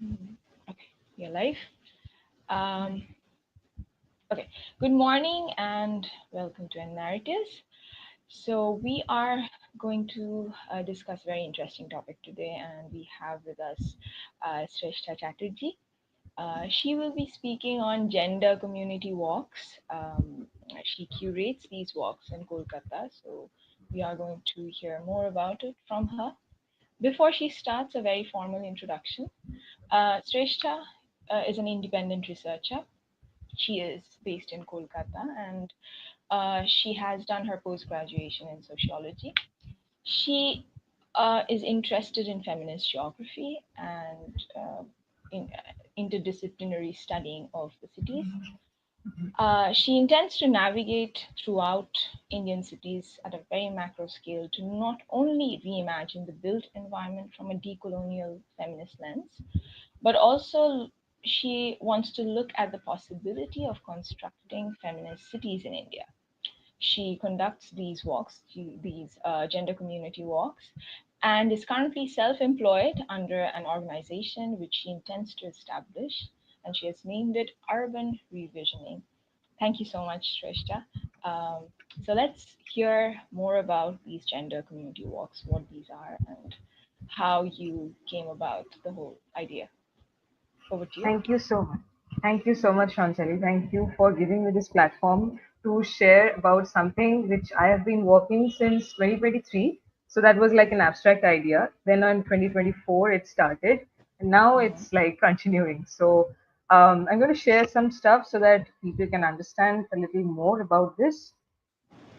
Okay, your life. Um, okay, good morning and welcome to Narratives. So, we are going to discuss a very interesting topic today, and we have with us Srestha Chatterjee. She will be speaking on gender community walks. She curates these walks in Kolkata, so we are going to hear more about it from her. Before she starts, a very formal introduction. Srestha is an independent researcher. She is based in Kolkata and she has done her post graduation in sociology. She is interested in feminist geography and in interdisciplinary studying of the cities. She intends to navigate throughout Indian cities at a very macro scale to not only reimagine the built environment from a decolonial feminist lens, but also she wants to look at the possibility of constructing feminist cities in India. She conducts these walks, these gender community walks, and is currently self employed under an organization which she intends to establish, and she has named it Urban Revisioning. Thank you so much, Srestha. Um, so let's hear more about these gender community walks, what these are, and how you came about the whole idea. Over to you. Thank you so much. Thank you so much, Shanchali. Thank you for giving me this platform to share about something which I have been working since 2023. So that was like an abstract idea. Then in 2024, it started, and now Mhm. it's like continuing. So I'm going to share some stuff so that people can understand a little more about this.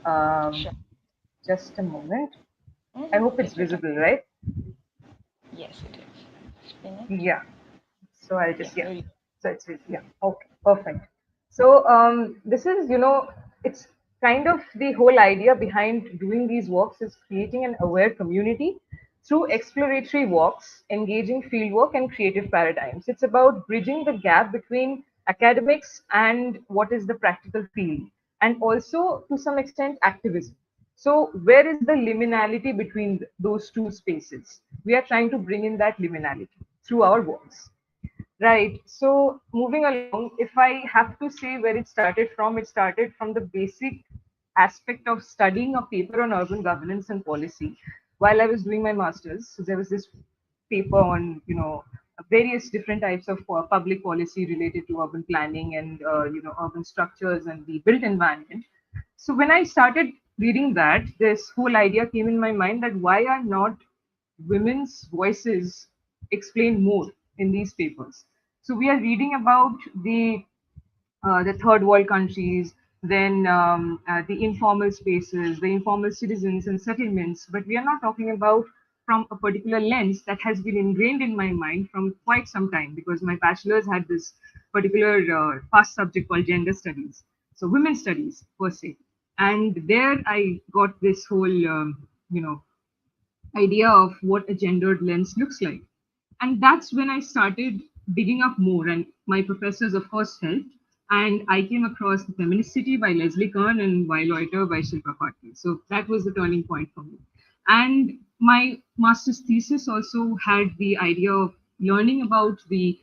Um, Sure. just a moment. I hope it's Take your time. visible, right? Yes, it is. Spin it. Yeah. So I'll Yeah, just, yeah. there you So it's yeah. Okay, perfect. So this is, it's kind of the whole idea behind doing these walks is creating an aware community through exploratory walks, engaging fieldwork and creative paradigms. It's about bridging the gap between academics and what is the practical field, and also to some extent activism. So where is the liminality between those two spaces? We are trying to bring in that liminality through our walks. Right. So moving along, if I have to say where it started from the basic aspect of studying a paper on urban governance and policy while I was doing my master's. So there was this paper on, various different types of public policy related to urban planning and, urban structures and the built environment. So when I started reading that, this whole idea came in my mind that why are not women's voices explained more in these papers? So we are reading about the third world countries, then the informal spaces, the informal citizens and settlements, but we are not talking about from a particular lens that has been ingrained in my mind from quite some time because my bachelor's had this particular past subject called gender studies, so women's studies per se, and there I got this whole idea of what a gendered lens looks like. And that's when I started digging up more. And my professors, of course, helped. And I came across The Feminist City by Leslie Kern and Why Loiter by Shilpa Patil. So that was the turning point for me. And my master's thesis also had the idea of learning about the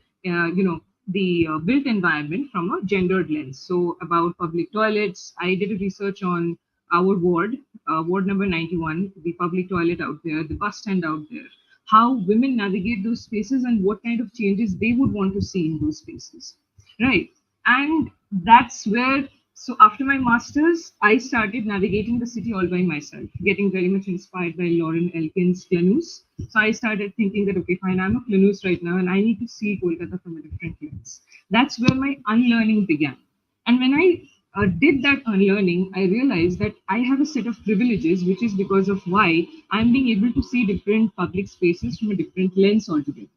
built environment from a gendered lens. So about public toilets, I did a research on our ward, ward number 91, the public toilet out there, the bus stand out there, how women navigate those spaces and what kind of changes they would want to see in those spaces, right? And that's where, so after my masters I started navigating the city all by myself, getting very much inspired by Lauren Elkin's Flanus. So I started thinking that, okay, fine, I'm a Flanus right now and I need to see Kolkata from a different lens. That's where my unlearning began. And when I did that unlearning, I realized that I have a set of privileges, which is because of why I'm being able to see different public spaces from a different lens altogether.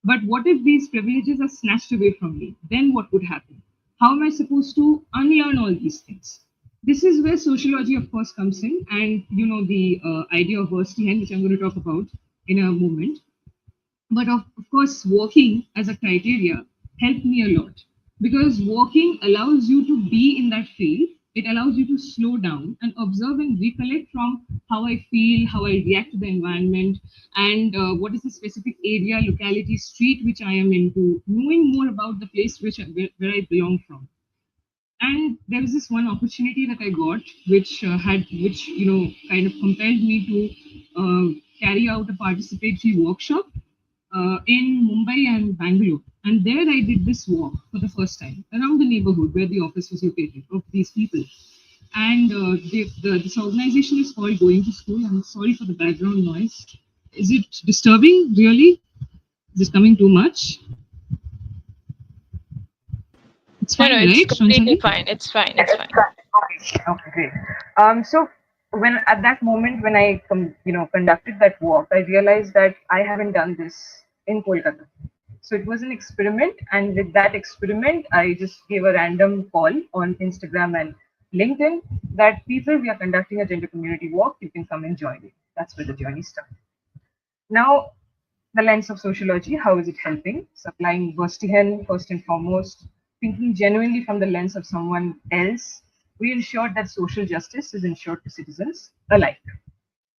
But what if these privileges are snatched away from me? Then what would happen? How am I supposed to unlearn all these things? This is where sociology, of course, comes in, and the idea of Verstehen, which I'm going to talk about in a moment. But of course, walking as a criteria helped me a lot because walking allows you to be in that field It allows you to slow down and observe and recollect from how I feel, how I react to the environment, and what is the specific area, locality, street which I am into, knowing more about the place where I belong from. And there was this one opportunity that I got, which kind of compelled me to carry out a participatory workshop in Mumbai and Bangalore. And there I did this walk for the first time around the neighborhood where the office was located of these people. And this organization is called Going to School. I'm sorry for the background noise. Is it disturbing, really? Is it coming too much? It's No, no, fine, it's right, completely Shranchali? fine. It's fine. It's fine. Okay, okay, great. So when at that moment when I conducted that walk, I realized that I haven't done this in Kolkata. So it was an experiment, and with that experiment, I just gave a random call on Instagram and LinkedIn that people, we are conducting a gender community walk. You can come and join it. That's where the journey started. Now, the lens of sociology, how is it helping? Supplying Verstehen, first and foremost, thinking genuinely from the lens of someone else, we ensure that social justice is ensured to citizens alike.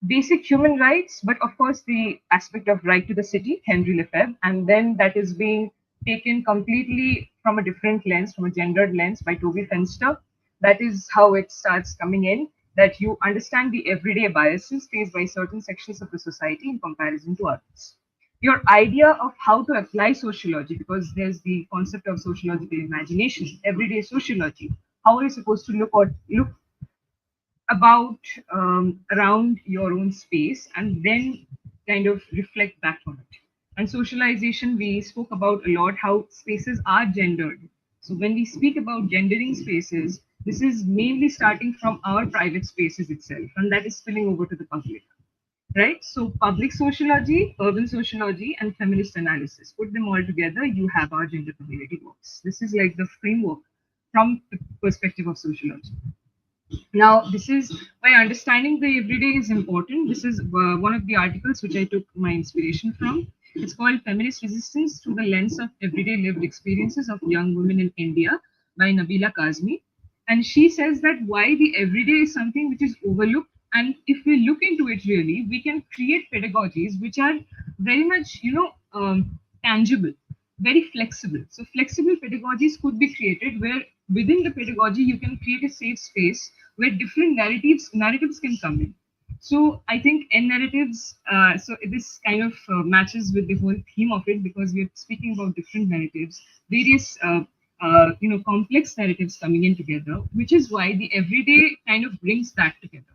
Basic human rights, but of course the aspect of right to the city, Henry Lefebvre, and then that is being taken completely from a different lens, from a gendered lens by Toby Fenster. That is how it starts coming in, that you understand the everyday biases faced by certain sections of the society in comparison to others. Your idea of how to apply sociology, because there's the concept of sociological imagination, everyday sociology. How are you supposed to look about around your own space and then kind of reflect back on it. And socialization, we spoke about a lot how spaces are gendered. So when we speak about gendering spaces, this is mainly starting from our private spaces itself, and that is spilling over to the public. Right? So public sociology, urban sociology, and feminist analysis. Put them all together, you have our gender community works. This is like the framework from the perspective of sociology. Now, this is why understanding the everyday is important. This is one of the articles which I took my inspiration from. It's called Feminist Resistance Through the Lens of Everyday Lived Experiences of Young Women in India by Nabila Kazmi. And she says that why the everyday is something which is overlooked. And if we look into it really, we can create pedagogies which are very much, tangible, very flexible. So flexible pedagogies could be created where within the pedagogy you can create a safe space where different narratives can come in. So I think N narratives. So this kind of matches with the whole theme of it because we are speaking about different narratives, various complex narratives coming in together, which is why the everyday kind of brings that together.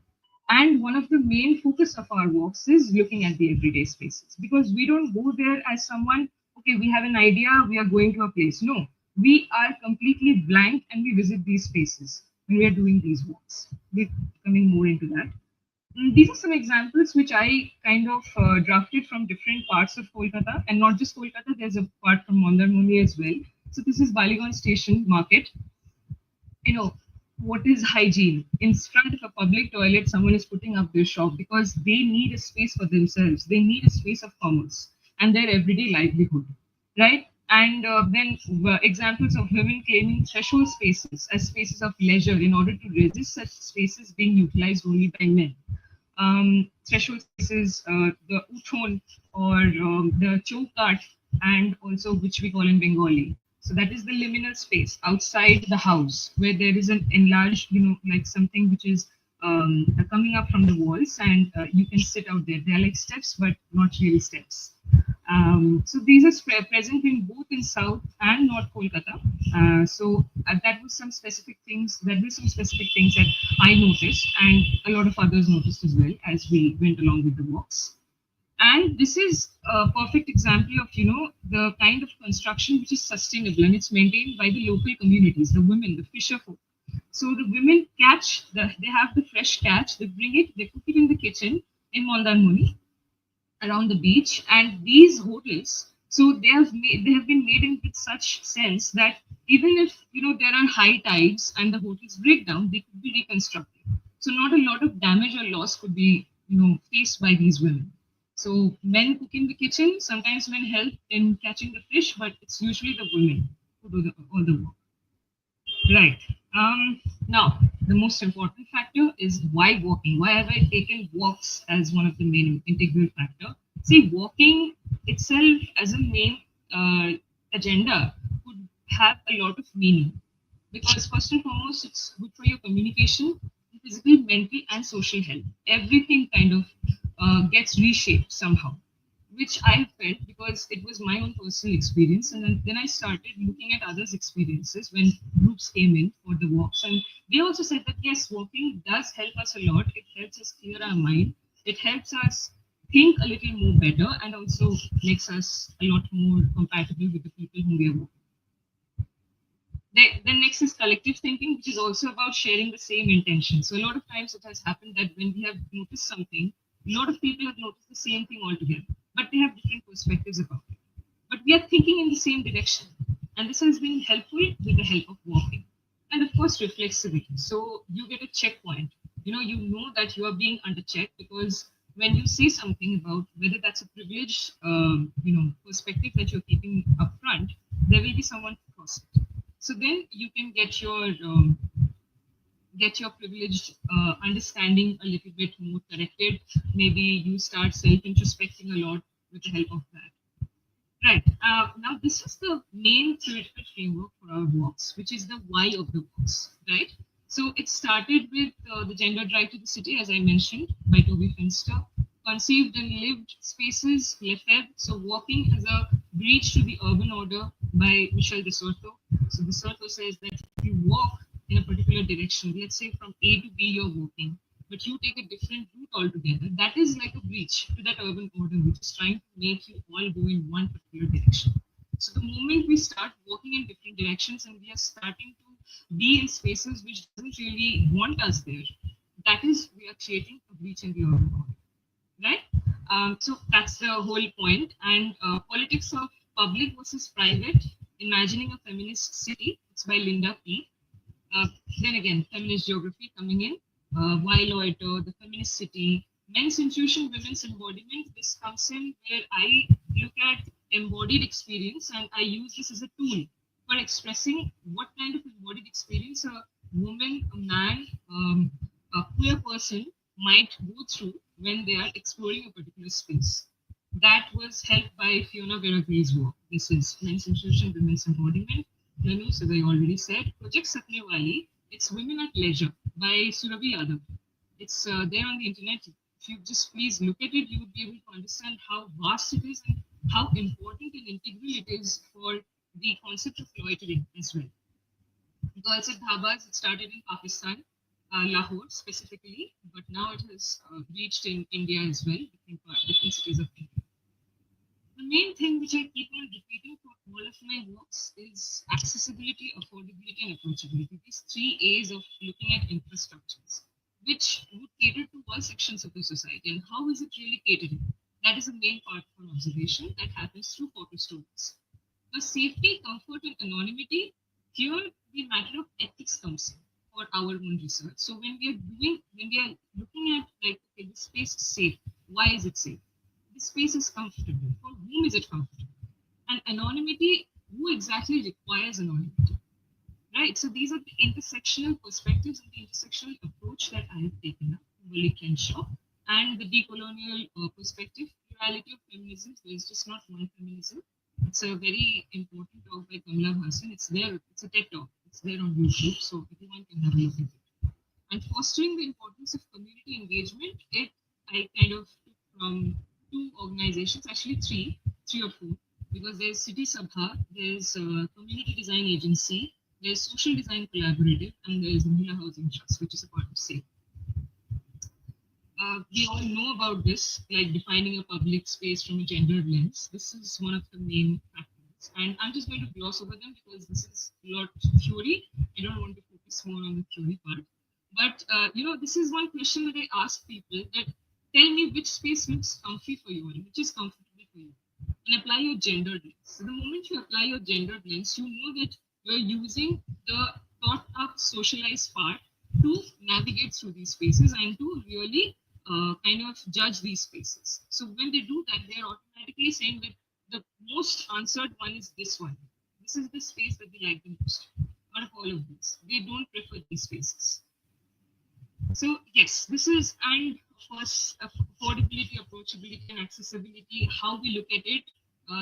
And one of the main focus of our works is looking at the everyday spaces because we don't go there as someone, okay, we have an idea, we are going to a place. No, we are completely blank and we visit these spaces when we are doing these works. We're coming more into that. These are some examples which I kind of drafted from different parts of Kolkata and not just Kolkata, there's a part from Mandarmoni as well. So this is Baligon Station Market. What is hygiene in front of a public toilet? Someone is putting up their shop because they need a space for themselves, they need a space of commerce and their everyday livelihood, right? And then examples of women claiming threshold spaces as spaces of leisure in order to resist such spaces being utilized only by men. Threshold spaces, the uthon or the chowkat, and also which we call in Bengali. So that is the liminal space outside the house where there is an enlarged, like something which is coming up from the walls, and you can sit out there. They are like steps, but not really steps. So these are present in both in South and North Kolkata. That was some specific things. That were some specific things that I noticed, and a lot of others noticed as well as we went along with the walks. And this is a perfect example of the kind of construction which is sustainable and it's maintained by the local communities, the women, the fisher folk. So the women they have the fresh catch, they bring it, they cook it in the kitchen in Mondanmoni around the beach, and these hotels, so they have been made in with such sense that even if there are high tides and the hotels break down, they could be reconstructed. So not a lot of damage or loss could be faced by these women. So men cook in the kitchen, sometimes men help in catching the fish, but it's usually the women who do all the work. Right. Now, the most important factor is why walking. Why have I taken walks as one of the main integral factor? See, walking itself as a main uh, agenda could have a lot of meaning because first and foremost, it's good for your communication, physical, mental, and social health. Everything kind of gets reshaped somehow, which I felt because it was my own personal experience. And then I started looking at others' experiences when groups came in for the walks. And they also said that yes, walking does help us a lot. It helps us clear our mind. It helps us think a little more better and also makes us a lot more compatible with the people whom we are walking. Then next is collective thinking, which is also about sharing the same intention. So a lot of times it has happened that when we have noticed something, a lot of people have noticed the same thing altogether, but they have different perspectives about it. But we are thinking in the same direction, and this has been helpful with the help of walking, and of course reflexivity. So you get a checkpoint. You know that you are being under check because when you say something about whether that's a privileged, perspective that you're keeping up front, there will be someone to cross it. So then you can get your privileged understanding a little bit more corrected. Maybe you start self introspecting a lot with the help of that. Right. Now, this is the main theoretical framework for our walks, which is the why of the walks. Right. So it started with the Gender Drive to the City, as I mentioned, by Toby Finster, conceived and lived spaces, Lefebvre. So walking as a breach to the urban order by Michel de Soto. So de Soto says that if you walk in a particular direction, let's say from A to B, you're walking, but you take a different route altogether, that is like a breach to that urban order, which is trying to make you all go in one particular direction. So the moment we start walking in different directions and we are starting to be in spaces which doesn't really want us there, that is we are creating a breach in the urban order, right? So that's the whole point. And politics of public versus private, imagining a feminist city. It's by Linda P. Uh, then again, feminist geography coming in, why loiter, the feminist city, men's intuition, women's embodiment. This comes in where I look at embodied experience and I use this as a tool for expressing what kind of embodied experience a woman, a man, a queer person might go through when they are exploring a particular space. That was helped by Fiona Veragri's work. This is men's intuition, women's embodiment. Lanus, as I already said, Project Sapne Wali, it's Women at Leisure by Surabhi Yadav. It's there on the internet. If you just please look at it, you would be able to understand how vast it is and how important and integral it is for the concept of loitering as well. Girls at Dhabas, it started in Pakistan, Lahore specifically, but now it has reached in India as well, different cities of India. The main thing which I keep on repeating for all of my works is accessibility, affordability, and approachability. These three A's of looking at infrastructures, which would cater to all sections of the society. And how is it really catering? That is the main part of an observation that happens through photo stories. The safety, comfort, and anonymity, here the matter of ethics comes in for our own research. So when we are looking at like, okay, this space is safe, why is it safe? The space is comfortable. For whom is it comfortable? And anonymity, who exactly requires anonymity? Right. So these are the intersectional perspectives and the intersectional approach that I have taken up, Willie Crenshaw, and the decolonial perspective, plurality of feminisms. There is just not one feminism. It's a very important talk by Kamala Hassan. It's there. It's a TED talk. It's there on YouTube, so everyone can have a look at it. And fostering the importance of community engagement, it I kind of took from two organizations, actually three or four, because there's City Sabha, there's Community Design Agency, there's Social Design Collaborative, and there's Mahila Housing Trust, which is a part of SAFE. We all know about this, like defining a public space from a gendered lens. This is one of the main factors. And I'm just going to gloss over them because this is a lot of theory. I don't want to focus more on the theory part. But, this is one question that I ask people that tell me which space looks comfy for you and which is comfortable for you. And apply your gendered lens. So the moment you apply your gendered lens, you know that you're using the thought up socialized part to navigate through these spaces and to really kind of judge these spaces. So when they do that, they're automatically saying that the most answered one is this one. This is the space that they like the most. out of all of these. They don't prefer these spaces. So yes, this is, and of course affordability, approachability, and accessibility. How we look at it.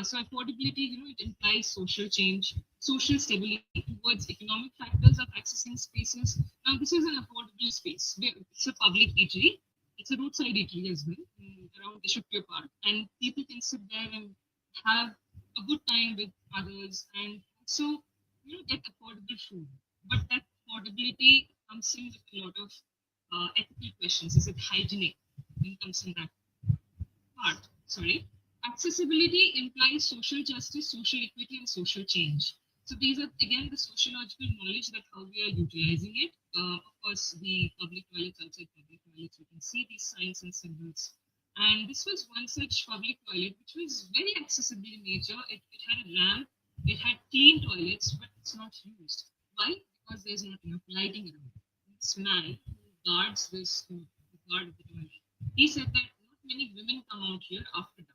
So affordability, it implies social change, social stability towards economic factors of accessing spaces. Now this is an affordable space. It's a public eatery. It's a roadside eatery as well, around the Shukya Park, and people can sit there and have a good time with others, and also get affordable food. But that affordability comes in with a lot of ethical questions. Is it hygienic? It comes in that part. Sorry. Accessibility implies social justice, social equity, and social change. So these are again the sociological knowledge that how we are utilizing it. Of course, the public toilets, outside public toilets, you can see these signs and symbols. And this was one such public toilet which was very accessible in nature. It had a ramp, it had clean toilets, but it's not used. Why? Because there's not enough lighting around. This man who guards the guard of the toilet, he said that not many women come out here after dark.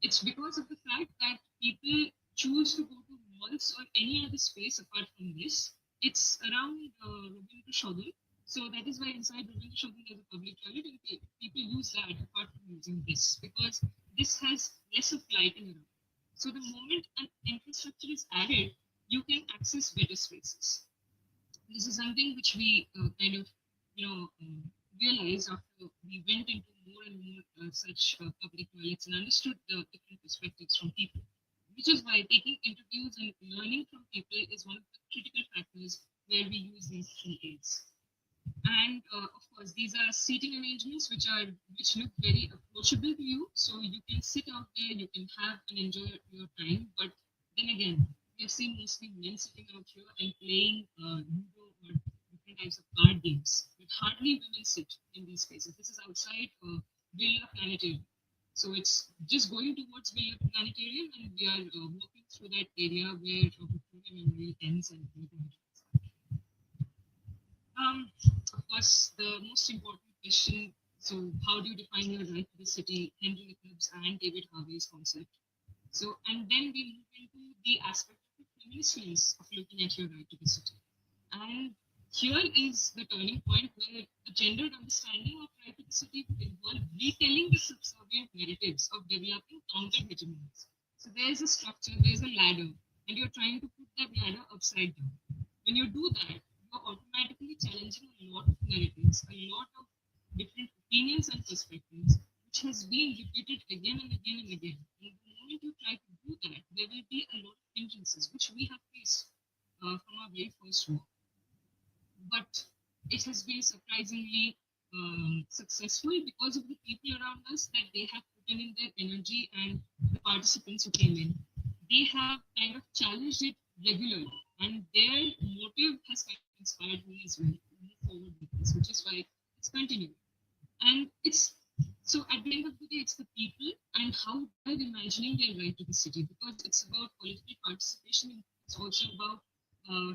It's because of the fact that people choose to go to malls or any other space apart from this. It's around Rabindra Shodul. So that is why inside Rabindra Shodul there's a public toilet, and people use that apart from using this because this has less of lighting around. So the moment an infrastructure is added, you can access better spaces. This is something which we kind of realized after we went into more and more such public toilets and understood the different perspectives from people, which is why taking interviews and learning from people is one of the critical factors where we use these three aids. And of course these are seating arrangements which look very approachable to you, so you can sit out there, you can have and enjoy your time. But then again, we have seen mostly men sitting out here and playing ludo or different types of card games, but hardly women sit in these spaces. This is outside Villa Planetarium, so it's just going towards Villa Planetarium, and we are walking through that area where Victoria Memorial ends and of course, the most important question. So, how do you define your right to the city? Henry Nichols and David Harvey's concept. So, and then we move into the aspect of the feminist lens of looking at your right to the city. And here is the turning point where the gendered understanding of right to the city would involve retelling the subservient narratives of developing counter hegemonies. So, there's a structure, there's a ladder, and you're trying to put that ladder upside down. When you do that, you're automatically challenging a lot of narratives, a lot of different opinions and perspectives, which has been repeated again and again and again. And the moment you try to do that, there will be a lot of hindrances, which we have faced from our very first war. But it has been surprisingly successful because of the people around us that they have put in their energy, and the participants who came in. They have kind of challenged it regularly, and their motive has kind of inspired me as well to move forward with this, which is why it's continuing. And it's so at the end of the day, it's the people and how they're imagining their right to the city, because it's about political participation, and it's also about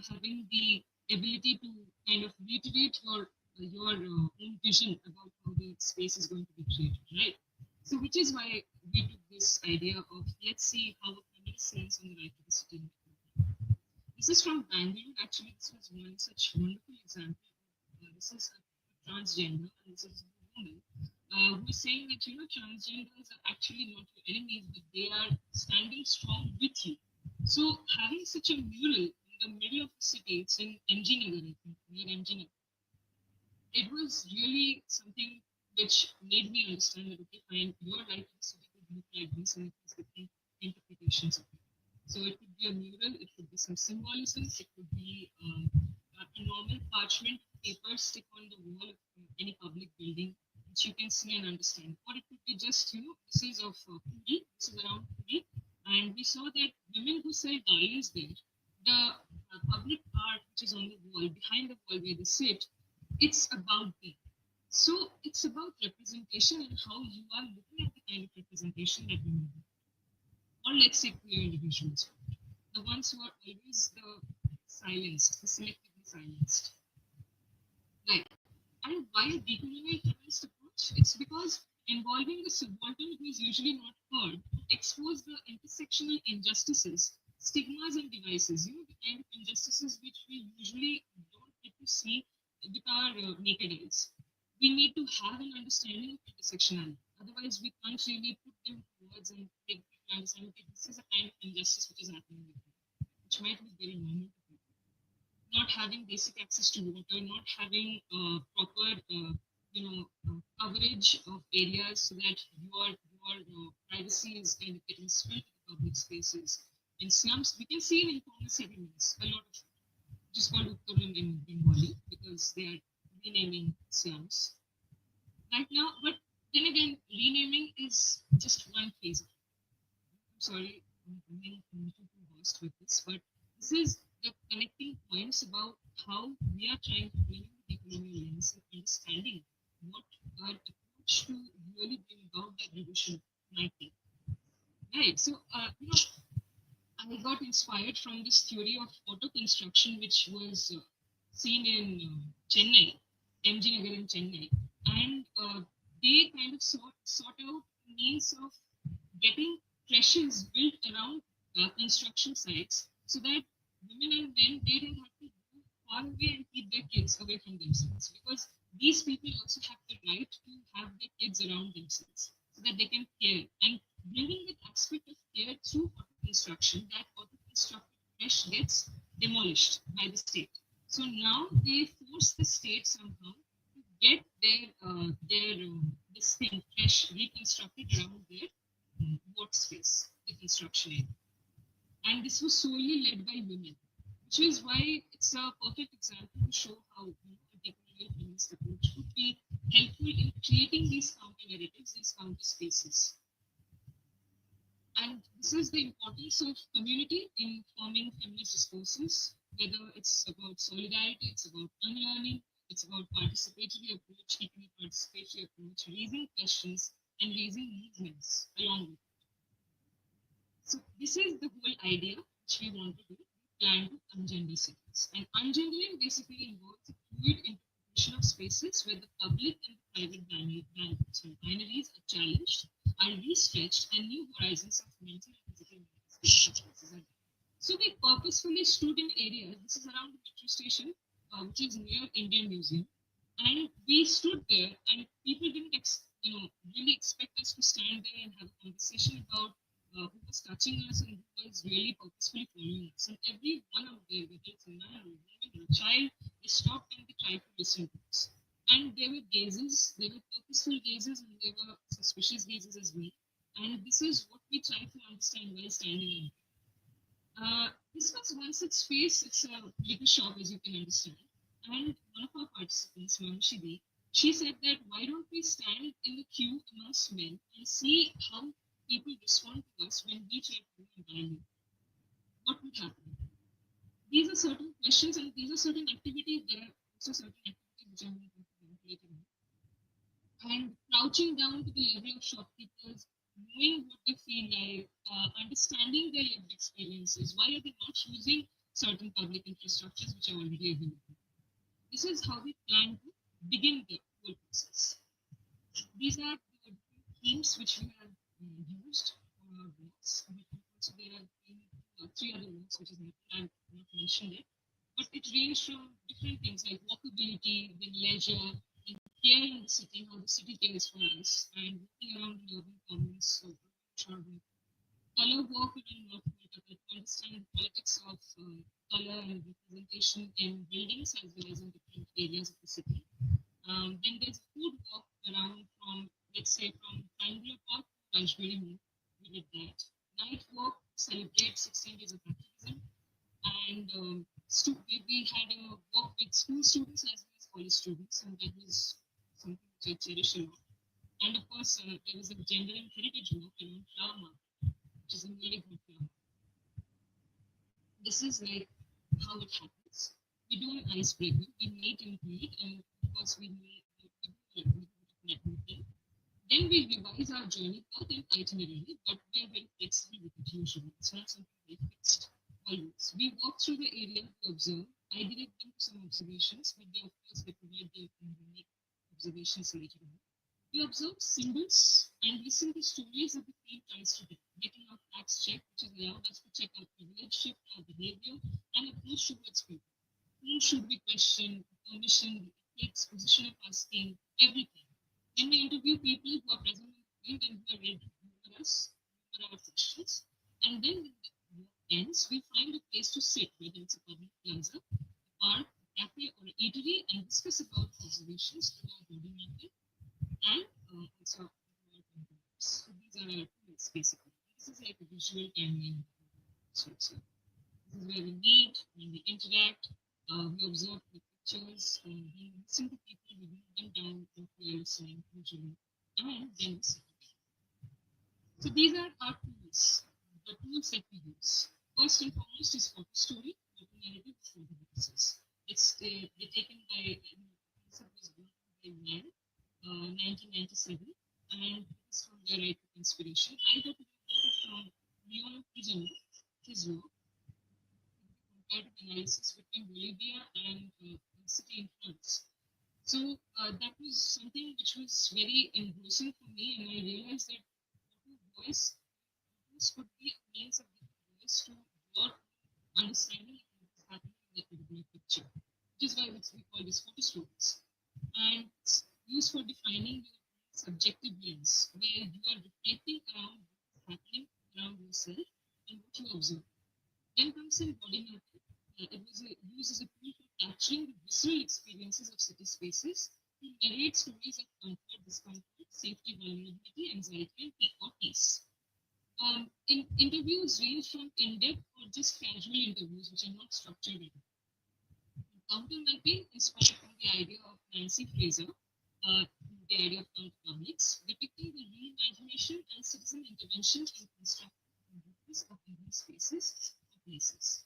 having the ability to kind of reiterate your own vision about how the space is going to be created, right? So, which is why we took this idea of let's see how a feminist sense on the right to the city. This is from Bangalore. Actually, this was one such wonderful example. This is a transgender, and this is a woman who is saying that transgenders are actually not your enemies, but they are standing strong with you. So having such a mural in the middle of the city, it's in MG Nagar, I think, near MG Nagar, it was really something which made me understand that okay, fine, your right to the city could look like this, and it has different interpretations of it. So it could be a mural, it could be some symbolism, it could be a normal parchment paper stick on the wall of any public building, which you can see and understand. Or it could be just, this is of Puri, this is around Puri, and we saw that women who sell garlands there, the public art which is on the wall, behind the wall where they sit, it's about them. So it's about representation and how you are looking at the kind of representation that we need. Or let's say queer individuals, the ones who are always the silenced, the selectively silenced. Right. And why a decolonial feminist approach? It's because involving the subaltern who is usually not heard expose the intersectional injustices stigmas and devices, the kind of injustices which we usually don't get to see with our naked eyes. We need to have an understanding of intersectionality. Otherwise, we can't really put them to words and make people understand, okay, this is a kind of injustice which is happening with you, which might look very normal to people. Not having basic access to water, not having proper, coverage of areas so that your privacy is kind of getting spilled to the public spaces. In slums, we can see in informal settlements a lot of it, which is called Utkaran in Bengali because they are renaming slums right now. But then again, renaming is just one phase. I'm sorry, I'm coming a little too vast with this, but this is the connecting points about how we are trying to bring the decolonial lens and understanding what our approach to really bring about that revolution might be. Right. So, I got inspired from this theory of auto construction, which was seen in Chennai, MG Nagar in Chennai, and they kind of sought out means of getting creches built around construction sites so that women and men they didn't have to go far away and keep their kids away from themselves because these people also have the right to have their kids around themselves so that they can care and bringing that aspect of care through auto construction that auto constructed creche gets demolished by the state. So now they force the state somehow to get their this thing fresh reconstructed around their workspace, the construction area. And this was solely led by women, which is why it's a perfect example to show how a decolonial feminist approach could be helpful in creating these counter narratives, these counter spaces. And this is the importance of community in forming feminist discourses, whether it's about solidarity, it's about unlearning, it's about participatory approach, keeping a participatory approach, raising questions, and raising movements along with it. So this is the whole idea which we want to do. We plan to ungender cities. And ungendering basically involves a fluid interpretation of spaces where the public and the private binaries are challenged, are restretched, and new horizons of mental and physical manifestation of spaces are developed. So we purposefully stood in areas, this is around the metro station, which is near Indian Museum, and we stood there and people didn't really expect us to stand there and have a conversation about who was touching us and who was really purposefully following us. And every one out there, whether it's a man or a woman or a child, they stopped and they tried to listen to us. And there were gazes, there were purposeful gazes, and there were suspicious gazes as well. And this is what we try to understand while standing this was one such space. It's a little shop, as you can understand. And one of our participants, Mamshidi, she said that why don't we stand in the queue amongst men and see how people respond to us when we try to do environment? What would happen? These are certain questions and these are certain activities. There are also certain activities which I'm going to talk about later on. And crouching down to the level of shopkeepers, knowing what they feel like, understanding their lived experiences. Why are they not using certain public infrastructures which are already available? This is how we plan to begin the whole process. These are the themes which we have used for our walks. Also, there have been three other walks which is not, I've not mentioned it, but it ranged from different things like walkability, then leisure, and care in the city, how the city cares for us, and walking around in urban commons, so short walk. Color walk around North Kolkata to understand the politics of color and representation in buildings as well as in different areas of the city. Then there's food walk around from, let's say, from Triangular Park to Rajbari Moon. We did that. Night walk celebrate 16 days of activism. And we had a walk with school students as well as college students, and that was something which I cherish a lot. And of course, there was a gender and heritage walk around Flower Market, which is a really good flower. This is like how it happens. We do an icebreaker, we meet and greet, and of course, we meet a little bit of networking. Then we revise our journey path and itinerary, but we are very flexible with it usually. It's not something very fixed always. We walk through the area to observe. I direct them to some observations, but they, of course, they provide their own unique observations later on. We observe symbols and listen to stories that the field tries to tell, getting our facts checked, which has allowed us to check our privilege, shift our behavior, and approach towards people. Whom should we question, permission, the ethics, position of asking, everything. Then we interview people who are present in the field and who are ready to humor us, humor our questions. And then when the work ends, we find a place to sit, whether it's a public plaza, a park, a cafe, or an eatery, and discuss about observations through our body mapping and also our controls. So these are our tools basically. This is like a visual timeline. So this is where we meet, when we interact, we observe the pictures, we listen to people, we note them down if we are listening usually, and then we see. So these are our tools, the tools that we use. First and foremost is photo story, photo narrative, photo voices. They're taken by, concept was born by man, 1997, and it's from their right of inspiration. I got it from Leon Kijano, his work, comparative analysis between Bolivia and a city in France. So that was something which was very engrossing for me, and I realized that photo voice this could be a means of giving voice to your understanding of what is happening in that particular picture, which is why we call this photo stories. And it's used for defining your subjective lens, where you are reflecting around what's happening around yourself and what you observe. Then comes in body mapping. It was used as a tool for capturing the visceral experiences of city spaces to narrate stories of comfort, discomfort, safety, vulnerability, anxiety, or peace. In interviews range from in-depth or just casual interviews, which are not structured at all. Counter mapping inspired from the idea of Nancy Fraser, the idea of counterpublics, depicting the reimagination and citizen intervention in constructing communities of urban spaces or places.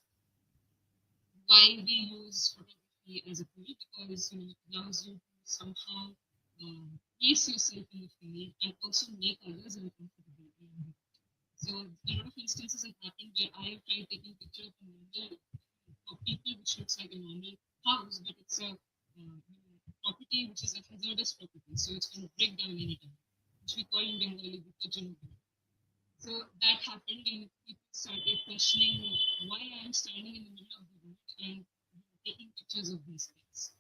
Why we use photography as a tool? Because it allows you to somehow place yourself in the field and also make others uncomfortable around you. So a lot of instances have happened where I have tried taking picture of a normal of people which looks like a normal house, but it's a property which is a hazardous property, so it's going to break down anytime, which we call in Bengali Bipajjana. So that happened, and people started questioning why I am standing in the middle of the road and taking pictures of these things.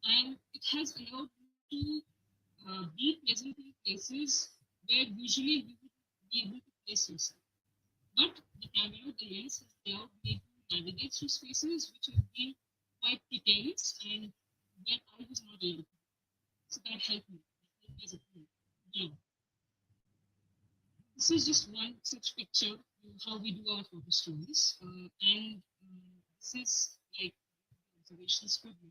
And it has allowed me to be present in places where usually you would be able to place yourself. But the camera, the lens has allowed me to navigate through spaces which have been quite precarious and where I was not able to. So that helped me. That helped me as a tool. Yeah. This is just one such picture of how we do our photo stories. And this is like observations could be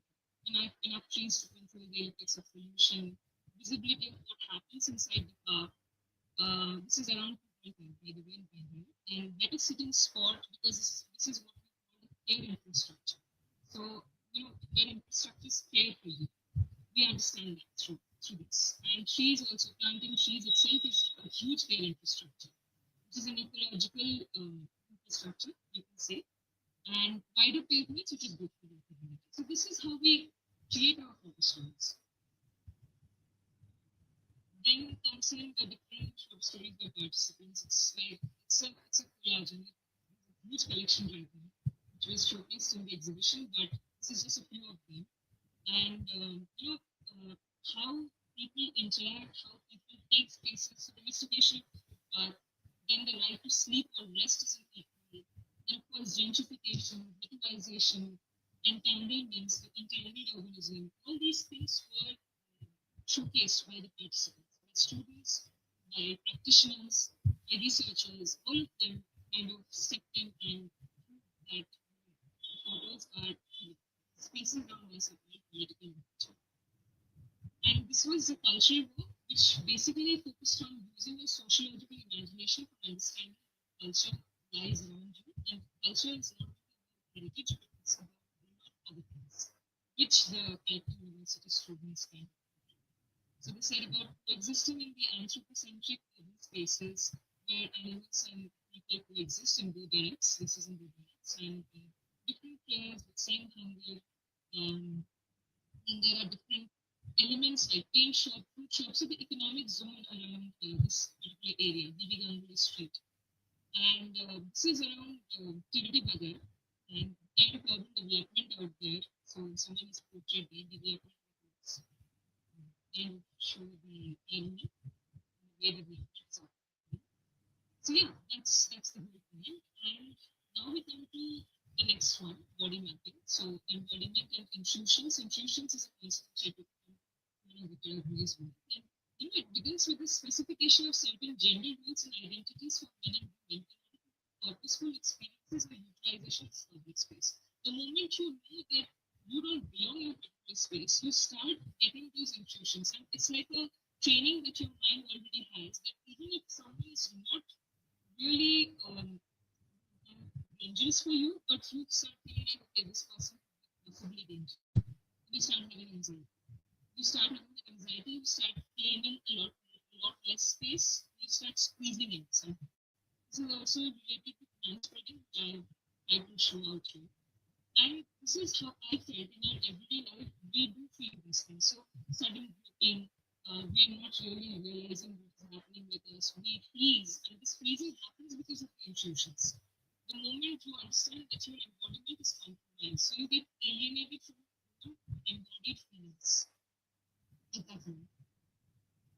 enough trees to control the effects of pollution, visibility of what happens inside the car. This is around 2.5 by the way in Bangalore. And better sitting spot because this is what we call the care infrastructure. So, where infrastructure is care for you. We understand that through this. And trees also, planting trees itself is a huge care infrastructure, which is an ecological infrastructure, you can say. And wider pavements, which is good for the community. So this is how we create our photo stories. Then comes in the different short stories by participants. It's a collage and a huge collection right now, which was showcased in the exhibition, but this is just a few of them. And how people interact, how people take spaces. So domestication, uh, then the right to sleep or rest is equal. And of course, gentrification, victimization, entanglements, the entangled organism, all these things were showcased by the participants, by students, by practitioners, by researchers, all of them kind of step in and prove that photos are spaces around us are very political in nature. And this was a cultural work which basically focused on using your sociological imagination for understanding culture lies around you. And culture is not only about heritage, but it's about a lot of other things, which the Calcutta University students can. So they said about existing in the anthropocentric urban spaces where animals and people coexist in blue barracks. This is in blue barracks, and different players with same hunger. Um, and there are different elements like paint shop, fruit shop, so the economic zone around this particular area, Bibi Ganguly Street. And this is around Tirdi Bagar and kind of urban development out there. So someone is portrayed the development efforts and show the irony where development is. So yeah, that's the whole point. And now we come to the next one, body mapping. So embodiment and intrusions. Intrusions is a concept I took from Victor Hugo's work. And it begins with the specification of certain gender roles and identities for men and women purposeful experiences or utilization of public space. The moment you know that you don't belong in a particular space, you start getting those intrusions. And it's like a training that your mind already has that even if someone is not really dangerous for you, but you start feeling like, okay, this person is possibly dangerous. You start having anxiety. You start having the anxiety, you start claiming a lot less space, you start squeezing in somehow. This is also related to transporting, which I can show out here. And this is how I felt in our everyday life. We do feel these things. So sudden grouping, we are not really realizing what is happening with us. We freeze, and this freezing happens because of the intrusions. The moment you understand that your embodiment is compromised, so you get alienated from your embodied feelings at that moment.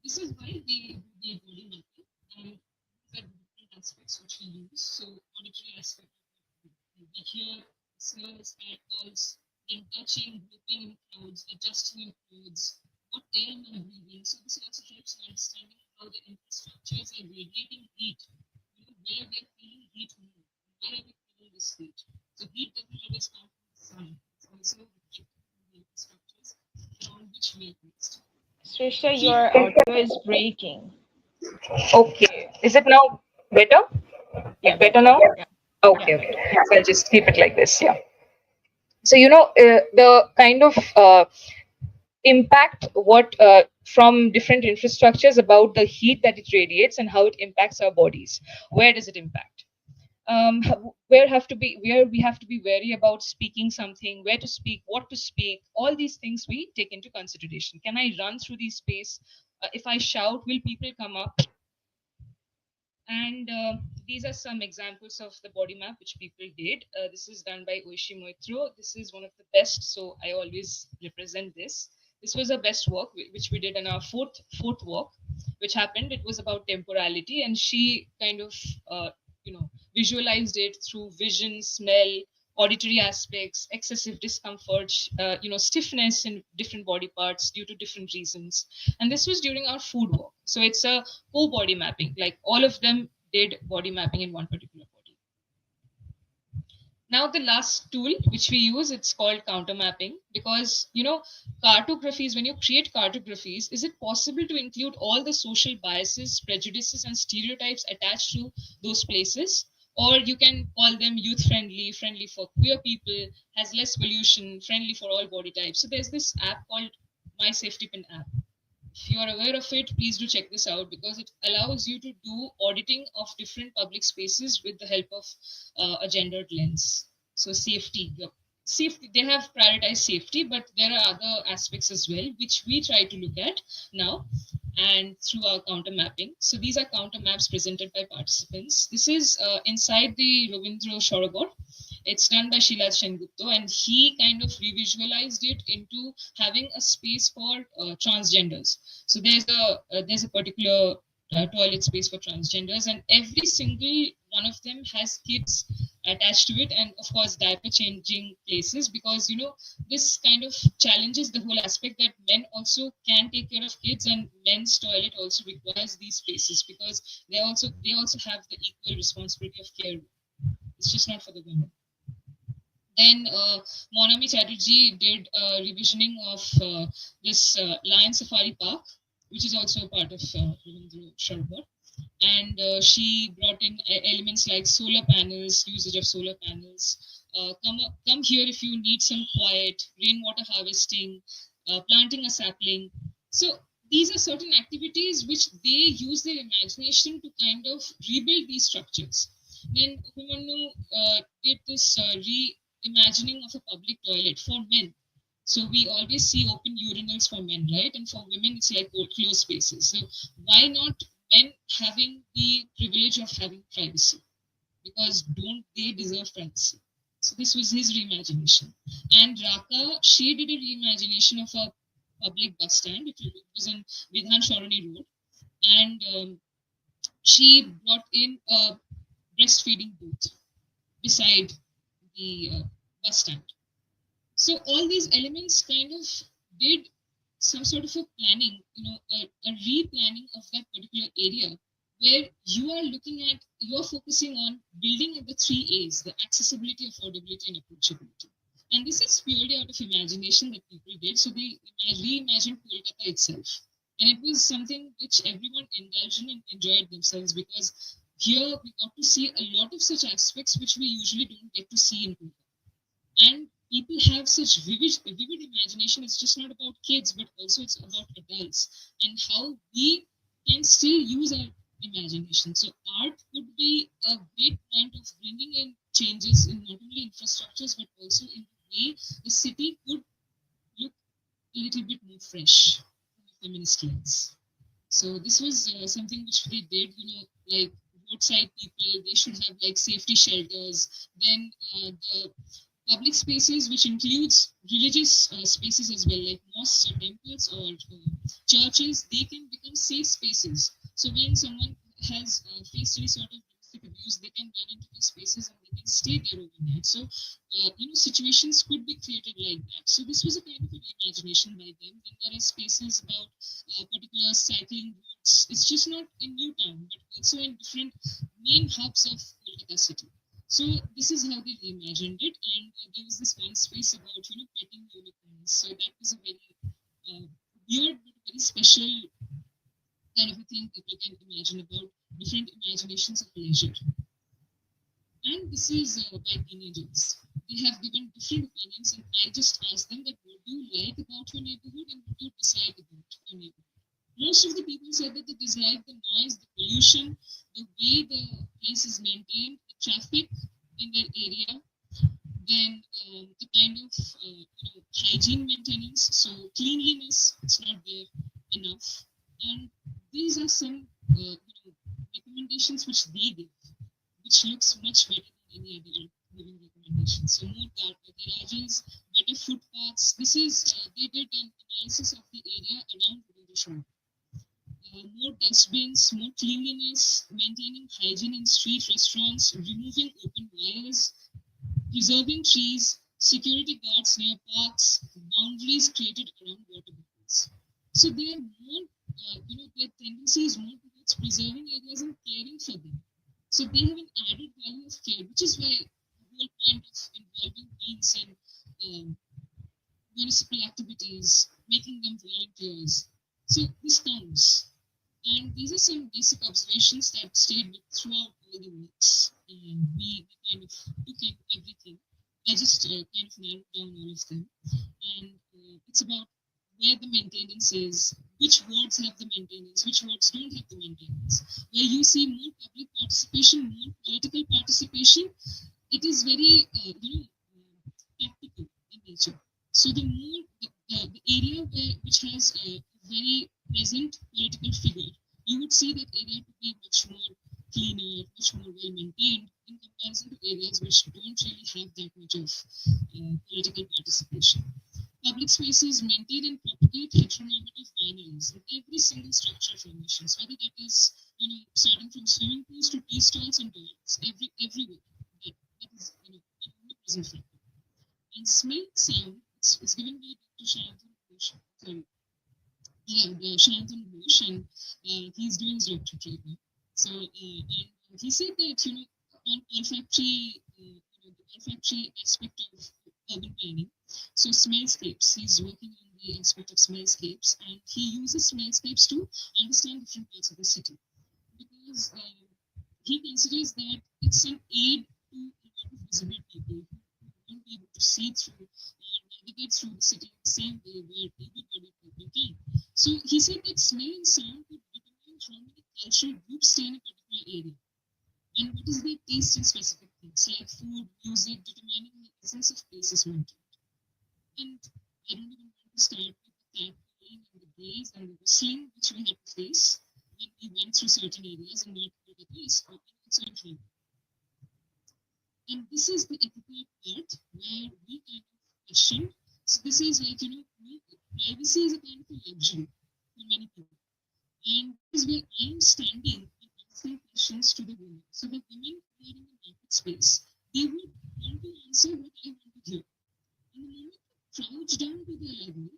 This is why we do the body mapping, and these are the different aspects which we use. So auditory aspect, we hear, smells, air calls, then touching, grouping in crowds, adjusting your clothes, what air am I breathing. So this also helps in understanding how the infrastructures are radiating heat, where we are feeling heat more, where are we feeling this heat. So heat doesn't always come from the sun, it's also reflected from the infrastructures around which we are placed. Srishta, So your audio is breaking. Okay. Is it now better? Yeah, Better better. now? Yeah, yeah, Okay, better. okay. So I'll just keep it like this. Yeah. So, the kind of impact what from different infrastructures about the heat that it radiates and how it impacts our bodies. Where does it impact? Where we have to be wary about speaking something, where to speak, what to speak. All these things we take into consideration. Can I run through the space? If I shout, will people come up? And these are some examples of the body map which people did. This is done by Oishi Moitro. This is one of the best, so I always represent this. This was our best work, which we did in our fourth walk, which happened. It was about temporality, and she kind of visualized it through vision, smell, auditory aspects, excessive discomfort, stiffness in different body parts due to different reasons. And this was during our food walk. So it's a body mapping, like all of them did body mapping in one particular body. Now the last tool which we use, it's called counter mapping, because cartographies, when you create cartographies, is it possible to include all the social biases, prejudices and stereotypes attached to those places? Or you can call them youth friendly, friendly for queer people, has less pollution, friendly for all body types. So there's this app called My Safety Pin app. If you are aware of it, please do check this out, because it allows you to do auditing of different public spaces with the help of a gendered lens. So safety, they have prioritized safety, but there are other aspects as well which we try to look at now and through our counter mapping. So these are counter maps presented by participants. This is inside the Ravindra Shorobor. It's done by Sheila Sengupta, and he kind of revisualized it into having a space for transgenders. So there's a particular toilet space for transgenders, and every single one of them has kids attached to it, and of course diaper changing places, because this kind of challenges the whole aspect that men also can take care of kids, and men's toilet also requires these spaces, because they also have the equal responsibility of care. It's just not for the women. Then Monami Chatterjee did a revisioning of this Lion Safari Park, which is also a part of Ravindra Sharbat. And she brought in elements like solar panels, usage of solar panels. Come here if you need some quiet, rainwater harvesting, planting a sapling. So these are certain activities which they use their imagination to kind of rebuild these structures. Then Upamanu did this reimagining of a public toilet for men. So we always see open urinals for men, right? And for women, it's like closed spaces. So why not men having the privilege of having privacy? Because don't they deserve privacy? So this was his reimagination. And Raka, she did a reimagination of a public bus stand. It was in Vidhan Sharoni Road. And she brought in a breastfeeding booth beside the bus stand. So all these elements kind of did some sort of a planning, a replanning of that particular area where you are focusing on building the three A's: the accessibility, affordability, and approachability. And this is purely out of imagination that people did. So they reimagined Kolkata itself. And it was something which everyone indulged in and enjoyed themselves because here we got to see a lot of such aspects which we usually don't get to see in Kolkata. And people have such vivid imagination. It's just not about kids, but also it's about adults and how we can still use our imagination. So art could be a great point of bringing in changes in not only infrastructures but also in the way the city could look a little bit more fresh from a feminist lens. So this was something which they did, like roadside people, they should have like safety shelters. Then the public spaces, which includes religious spaces as well, like mosques or temples or churches, they can become safe spaces. So when someone has faced any sort of domestic abuse, they can run into these spaces and they can stay there overnight. So, situations could be created like that. So this was a kind of an imagination by them. Then there are spaces about particular cycling routes. It's just not in Newtown, but also in different main hubs of Kolkata city. So this is how they reimagined it, and there was this one space about petting unicorns. So that was a very uh, weird but very special kind of a thing people can imagine about different imaginations of leisure. And this is by teenagers. They have given different opinions, and I just asked them that what do you like about your neighborhood and what do you dislike about your neighborhood. Most of the people said that they dislike the noise, the pollution, the way the place is maintained, the traffic in their area, then the kind of hygiene maintenance. So cleanliness, it's not there enough, and these are some recommendations which they give, which looks much better than any other living recommendations. So more garages, better footpaths. This is they did an analysis of the area around Bhubaneswar. More dustbins, more cleanliness, maintaining hygiene in street restaurants, removing open wires, preserving trees, security guards near parks, boundaries created around water bodies. So they are more, their tendency is more towards preserving areas and caring for them. So they have an added value of care, which is why the whole point of involving teens in municipal activities, making them volunteers. So this counts. And these are some basic observations that stayed with throughout all the weeks. And we kind of took in everything. I just kind of narrowed down all of them. And it's about where the maintenance is, which wards have the maintenance, which wards don't have the maintenance. Where you see more public participation, more political participation, it is very, tactical in nature. So the more the area which has a very present political figure, you would see that area to be much more cleaner, much more well maintained in comparison to areas which don't really have that much of political participation. Public spaces maintain and propagate heteronormative binaries in every single structure formations, whether that is starting from swimming pools to tea stalls and toilets, everywhere. That is an omnipresent factor. And smell sound is given by Dr. Shantan Ghosh. Sorry, yeah, the Shantan Ghosh, and he's doing his doctorate right now. So, and he said that on the olfactory aspect of urban planning. So smellscapes, he's working on the aspect of smellscapes, and he uses smellscapes to understand different parts of the city because he considers that it's an aid to a lot of visible people who won't be able to see through or navigate through the city in the same way where able-bodied people can. So he said that smell and sound could determine how many cultural groups stay in a particular area and what is their taste in specific things like food, music, determining the essence of places wanted. And I don't even want to start with the catcalling and the gaze and the whistling which we had to face when we went through certain areas and not to the case, but it's not true. And this is the ethical part where we kind of question. So this is like, privacy is a kind of a luxury for many people. And this is where I am standing and asking questions to the women. So the women who are in the market space, they would want to answer what I want to hear. And the moment you crouch down to their level,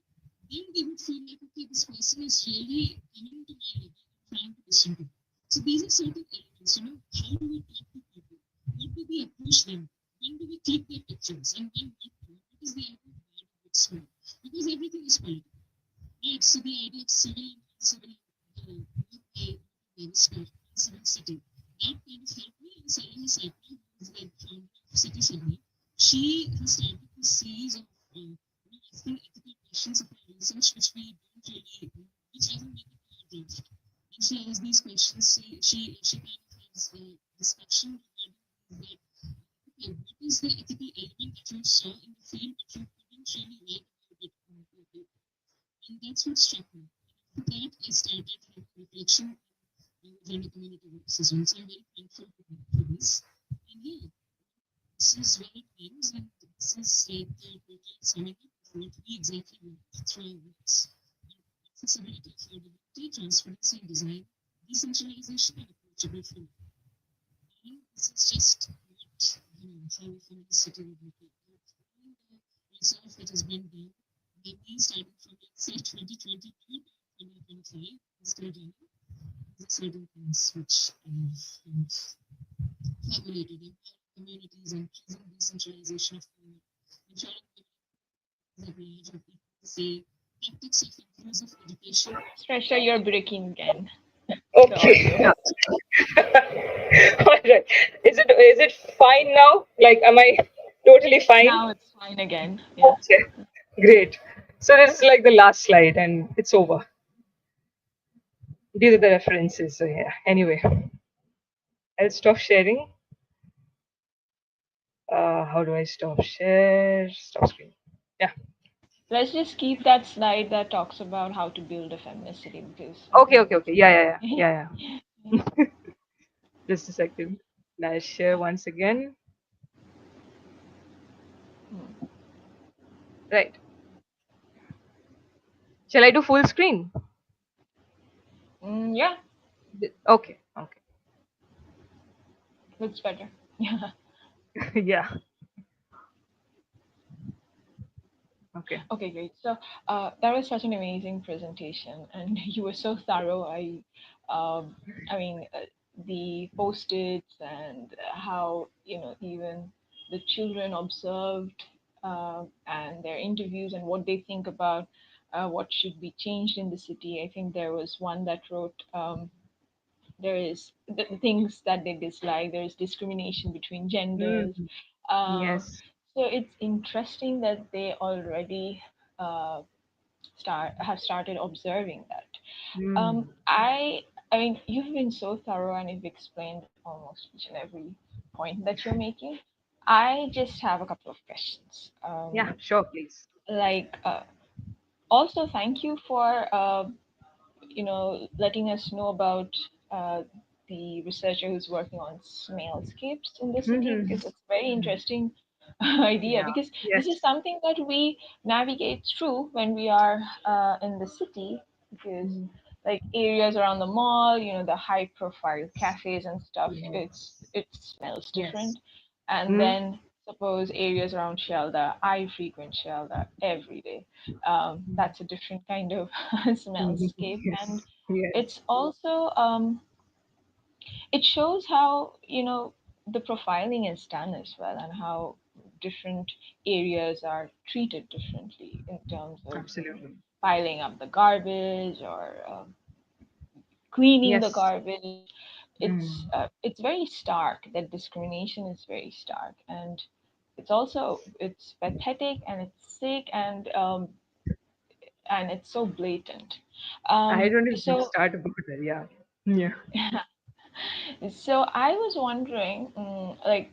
then they would feel like, okay, this person is really coming to my level and trying to listen to me. So these are certain elements, how do we talk to people? What do we approach them? When do we click their pictures? And when not to? What is the idea of bad and good smell? Because everything is political. Right, so the idea of civil and uncivil, not a spot, uncivil city, that kind of helped me. And Sally Sapna, who's the founder of City Sydney, she has started this series of asking ethical questions of our research, which we don't really, which doesn't make it to our draft. And she has these questions. She kind of has a discussion regarding that. Okay, what is the ethical element that you saw in the film, but you couldn't really write about it on paper? And that's what struck me. After that, I started having reflection on gender community works as well. So I'm very thankful for this. And yeah, this is where it ends, and this is like the total summary of what we exactly want through our works. Accessibility, affordability, transparency in design, decentralization, and approachable for all. And this is just what, how a feminist city would look like. And the research that has been done, maybe starting from, let's say, 2022 to 2025, is still running. There's certain things which I've formulated in communities, increasing decentralization of power, ensuring that knowledge of people say tactics of inclusive education. Srestha, you're breaking again. The Okay. audio. All right. Is it fine now? Like, am I totally fine? Now it's fine again. Yeah. Okay. Great. So this is like the last slide, and it's over. These are the references. So yeah. Anyway, I'll stop sharing. How do I stop share? Stop screen. Yeah. Let's just keep that slide that talks about how to build a feminist city because I Okay. think Okay. it's Okay. Yeah. Yeah. Yeah. yeah. Yeah. Just a second. Now share once again. Hmm. Right. Shall I do full screen? Yeah, Okay. Okay. looks better. Yeah. Yeah. Okay. Okay, great. So that was such an amazing presentation, and you were so thorough. I mean, the post-its and how even the children observed and their interviews and what they think about what should be changed in the city. I think there was one that wrote. There is the things that they dislike. There is discrimination between genders. Mm. Uh, Yes. so it's interesting that they already uh, have started observing that. Mm. I mean, you've been so thorough and you've explained almost each and every point that you're making. I just have a couple of questions. Yeah. Sure. Please. Like, also, thank you for letting us know about uh, the researcher who's working on smellscapes in the city Mm-hmm. because it's a very interesting idea Yeah. because this is Yes. something that we navigate through when we are in the city because Mm. like areas around the mall, the high profile cafes and stuff, Yes. it smells Yes. different. And Mm. then suppose areas around Shelda, I frequent Shelda every day. That's a different kind of Mhm. smellscape, and Yes. Yes. it's also it shows how the profiling is done as well, and how different areas are treated differently in terms of Absolutely. piling up the garbage or cleaning the Yes. garbage. Mm. It's very stark. That discrimination is very stark, and it's pathetic and it's sick and it's so blatant. I don't even So start about that. Yeah. Yeah. so I was wondering, like,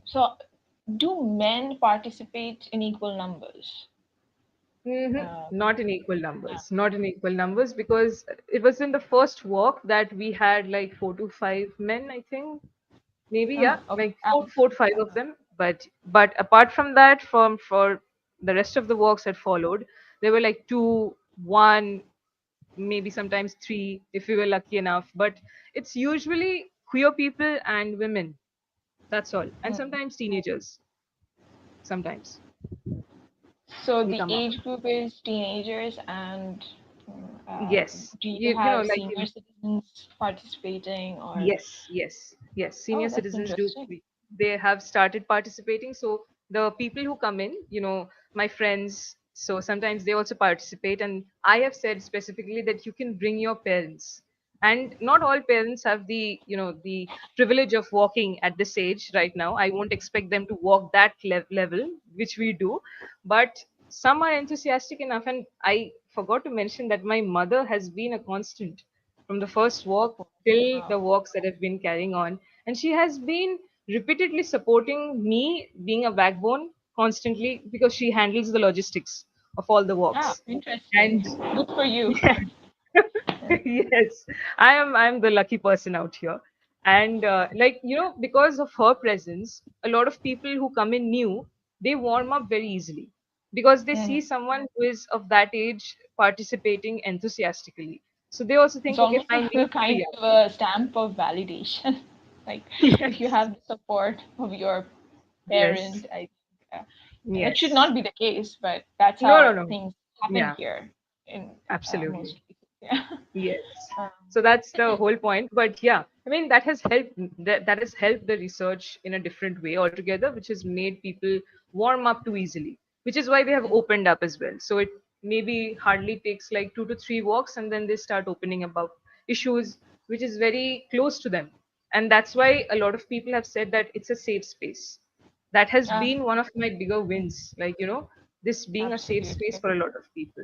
so Do men participate in equal numbers? Uh, Not in equal yeah. numbers, not in equal numbers, because it was in the first walk that we had like 4 to 5 men, I think, maybe, yeah, Oh, okay. like four to five of them. But apart from that, from for the rest of the walks that followed, there were like two, one, maybe sometimes three, if we were lucky enough. But it's usually queer people and women. That's all, and Mm. sometimes teenagers. Sometimes So they the come up. age group is teenagers, and Yes, do you you know, have like senior in citizens participating, or? Yes, yes, yes. Oh, Senior that's citizens do. interesting. They have started participating. So the people who come in, my friends, so sometimes they also participate. And I have said specifically that you can bring your parents. And not all parents have the privilege of walking at this age right now. I won't expect them to walk that level, which we do. But some are enthusiastic enough. And I forgot to mention that my mother has been a constant from the first walk Oh, till wow. the walks that have been carrying on. And she has been repeatedly supporting me being a backbone constantly because she handles the logistics of all the Ah, walks. interesting. And Good for you. yeah, yes, I'm the lucky person out here. And because of her presence, a lot of people who come in new, they warm up very easily because they Mhm. see someone who is of that age participating enthusiastically. So they also It's think, okay, almost fine, a we kind yeah. of a stamp of validation. Like, if you Yes, have the support of your yes, parent, I think that should yes. not be the case, but that's No, no, how no. things happen Yeah, here in absolutely. most cases. Yeah. Yes. Um, So that's the whole point. But yeah, I mean that has helped the research in a different way altogether, which has made people warm up too easily, which is why they have opened up as well. So it maybe hardly takes like 2 to 3 walks and then they start opening about issues which is very close to them. And that's why a lot of people have said that it's a safe space. That has uh, been one of my bigger wins, like, this being a safe space Absolutely. for a lot of people.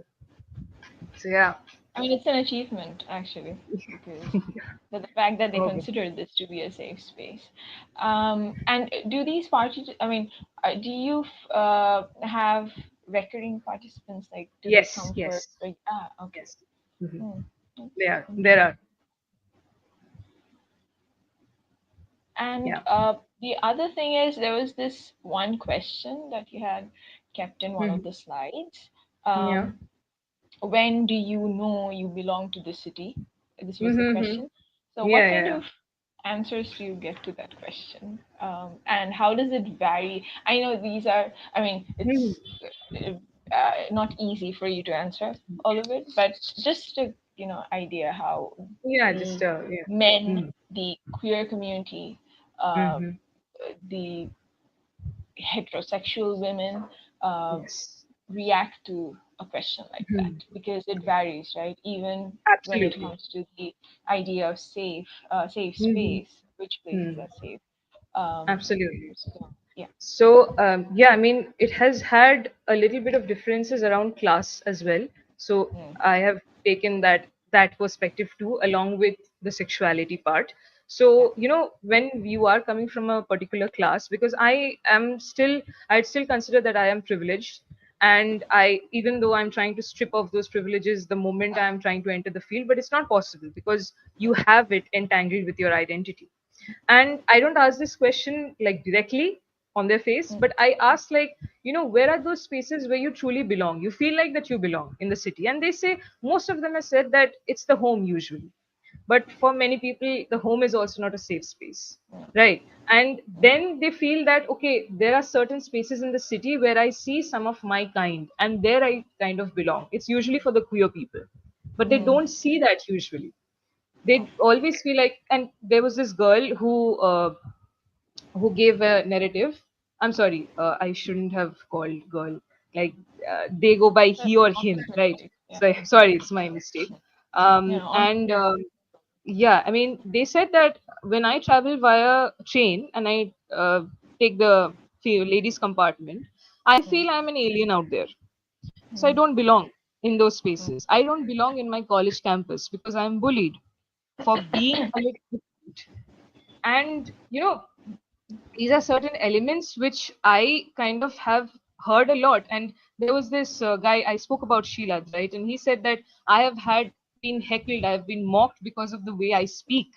So yeah. I mean, it's an achievement actually, because the fact that they Okay. consider this to be a safe space. And do these parties? I mean, do you have recurring participants? Like, do they Yes, come for? yes, Like, okay. yes. Hmm. Hmm. That's There interesting. are. And Yeah. the other thing is, there was this one question that you had kept in one Hmm. of the slides. Yeah. Um, when do you know you belong to the city? This was the Mm-hmm. question. So, Yeah, what yeah, kind yeah. of answers do you get to that question? And how does it vary? I know these are, I mean, Hmm. it's not easy for you to answer all of it, but just a idea how Yeah, the just yeah. men, Mm-hmm. the queer community, uh, Mm-hmm. the heterosexual women uh, Yes. react to a question like that, Hmm. because it varies, right? Even when it Absolutely. comes to the idea of safe Hmm. space, which places Hmm. are safe. Um, Absolutely. so yeah. So, yeah, I mean, it has had a little bit of differences around class as well. So, Mm, I have taken that perspective too, along with the sexuality part. yeah. So, when you are coming from a particular class, because I'd still consider that I am privileged, and even though I'm trying to strip off those privileges the moment I'm trying to enter the field, but it's not possible because you have it entangled with your identity. And I don't ask this question like directly on their face, Mm, but I ask, like, where are those spaces where you truly belong, you feel like that you belong in the city? And they say, most of them have said that it's the home usually. But for many people, the home is also not a safe space, mm, right? And then they feel that, okay, there are certain spaces in the city where I see some of my kind and there I kind of belong. It's usually for the queer people, but they mm. don't see that usually. Oh, They always feel like, and there was this girl who gave a narrative. I'm sorry, I shouldn't have called girl. Like, they go by that's he or him, honest right? mistake. Yeah. So sorry, it's my mistake. Yeah. Honest. And yeah, I mean, they said that when I travel via train and I take the ladies compartment, I Mm, feel I'm an alien out there. So I mm, don't belong in those mm, spaces. I don't belong in my college campus because I'm bullied for being a little different. And these are certain elements which I kind of have heard a lot. And there was this guy I spoke about, Sheila, right? And he said that I have had been heckled, I have been mocked because of the way I speak.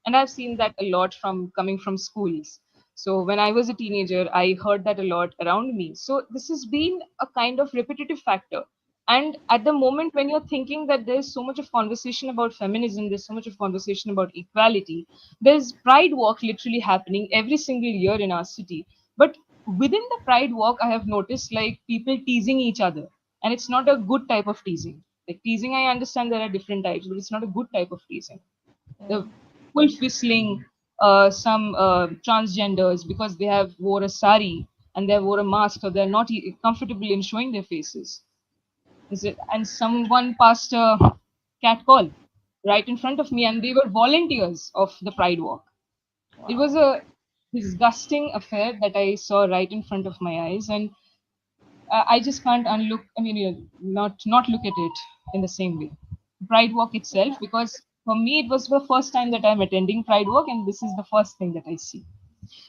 And I've seen that a lot from coming from schools. So when I was a teenager, I heard that a lot around me. So this has been a kind of repetitive factor. And at the moment when you're thinking that there's so much of conversation about feminism, there's so much of conversation about equality, there's Pride Walk literally happening every single year in our city. But within the Pride Walk, I have noticed like people teasing each other. And it's not a good type of teasing. Like teasing, I understand there are different types, but it's not a good type of teasing. The Mm. wolf whistling some transgenders because they have wore a sari and they wore a mask, or they're not comfortable in showing their faces. Is it? And someone passed a cat call right in front of me, and they were volunteers of the Pride Walk. It was Wow. a disgusting affair that I saw right in front of my eyes, and I just can't unlook. I mean, not look at it in the same way. Pride Walk itself, because for me it was the first time that I'm attending Pride Walk, and this is the first thing that I see.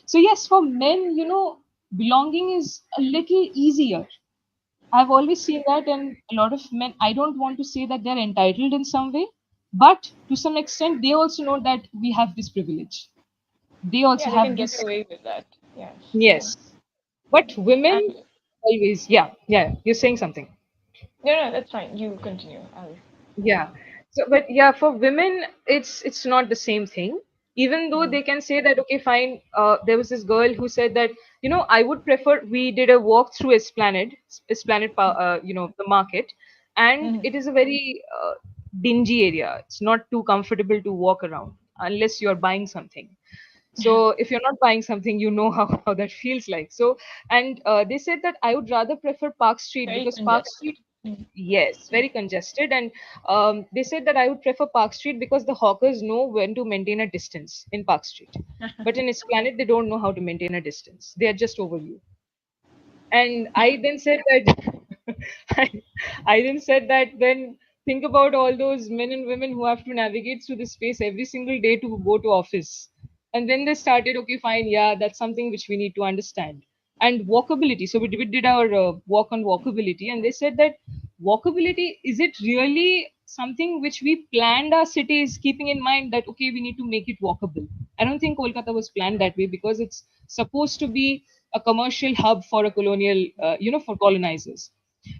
So yes, for men, belonging is a little easier. I've always seen that, and a lot of men, I don't want to say that they're entitled in some way, but to some extent, they also know that we have this privilege. They also Yeah, they have can get this, away with that. Yes. yes. But And women always, yeah, yeah, you're saying something. no, no, that's fine. You continue. I'll. Yeah. So, but yeah, for women, it's not the same thing. Even though Mm. they can say that, okay, fine. There was this girl who said that, I would prefer. We did a walk through Esplanade, the market, and Mm. it is a very dingy area. It's not too comfortable to walk around unless you're buying something. So if you're not buying something, you know how that feels like. So, and they said that I would rather prefer Park Street, Very because Park congested. Street, Mm. yes, very congested. And they said that I would prefer Park Street because the hawkers know when to maintain a distance in Park Street. But in Esplanade, they don't know how to maintain a distance. They are just over you. And I then said that I, I then said that then think about all those men and women who have to navigate through this space every single day to go to office. And then they started, okay, fine, yeah, that's something which we need to understand. And walkability. So we did our walk on walkability, and they said that walkability, is it really something which we planned our cities keeping in mind that, okay, we need to make it walkable? I don't think Kolkata was planned that way, because it's supposed to be a commercial hub for a colonial, for colonizers.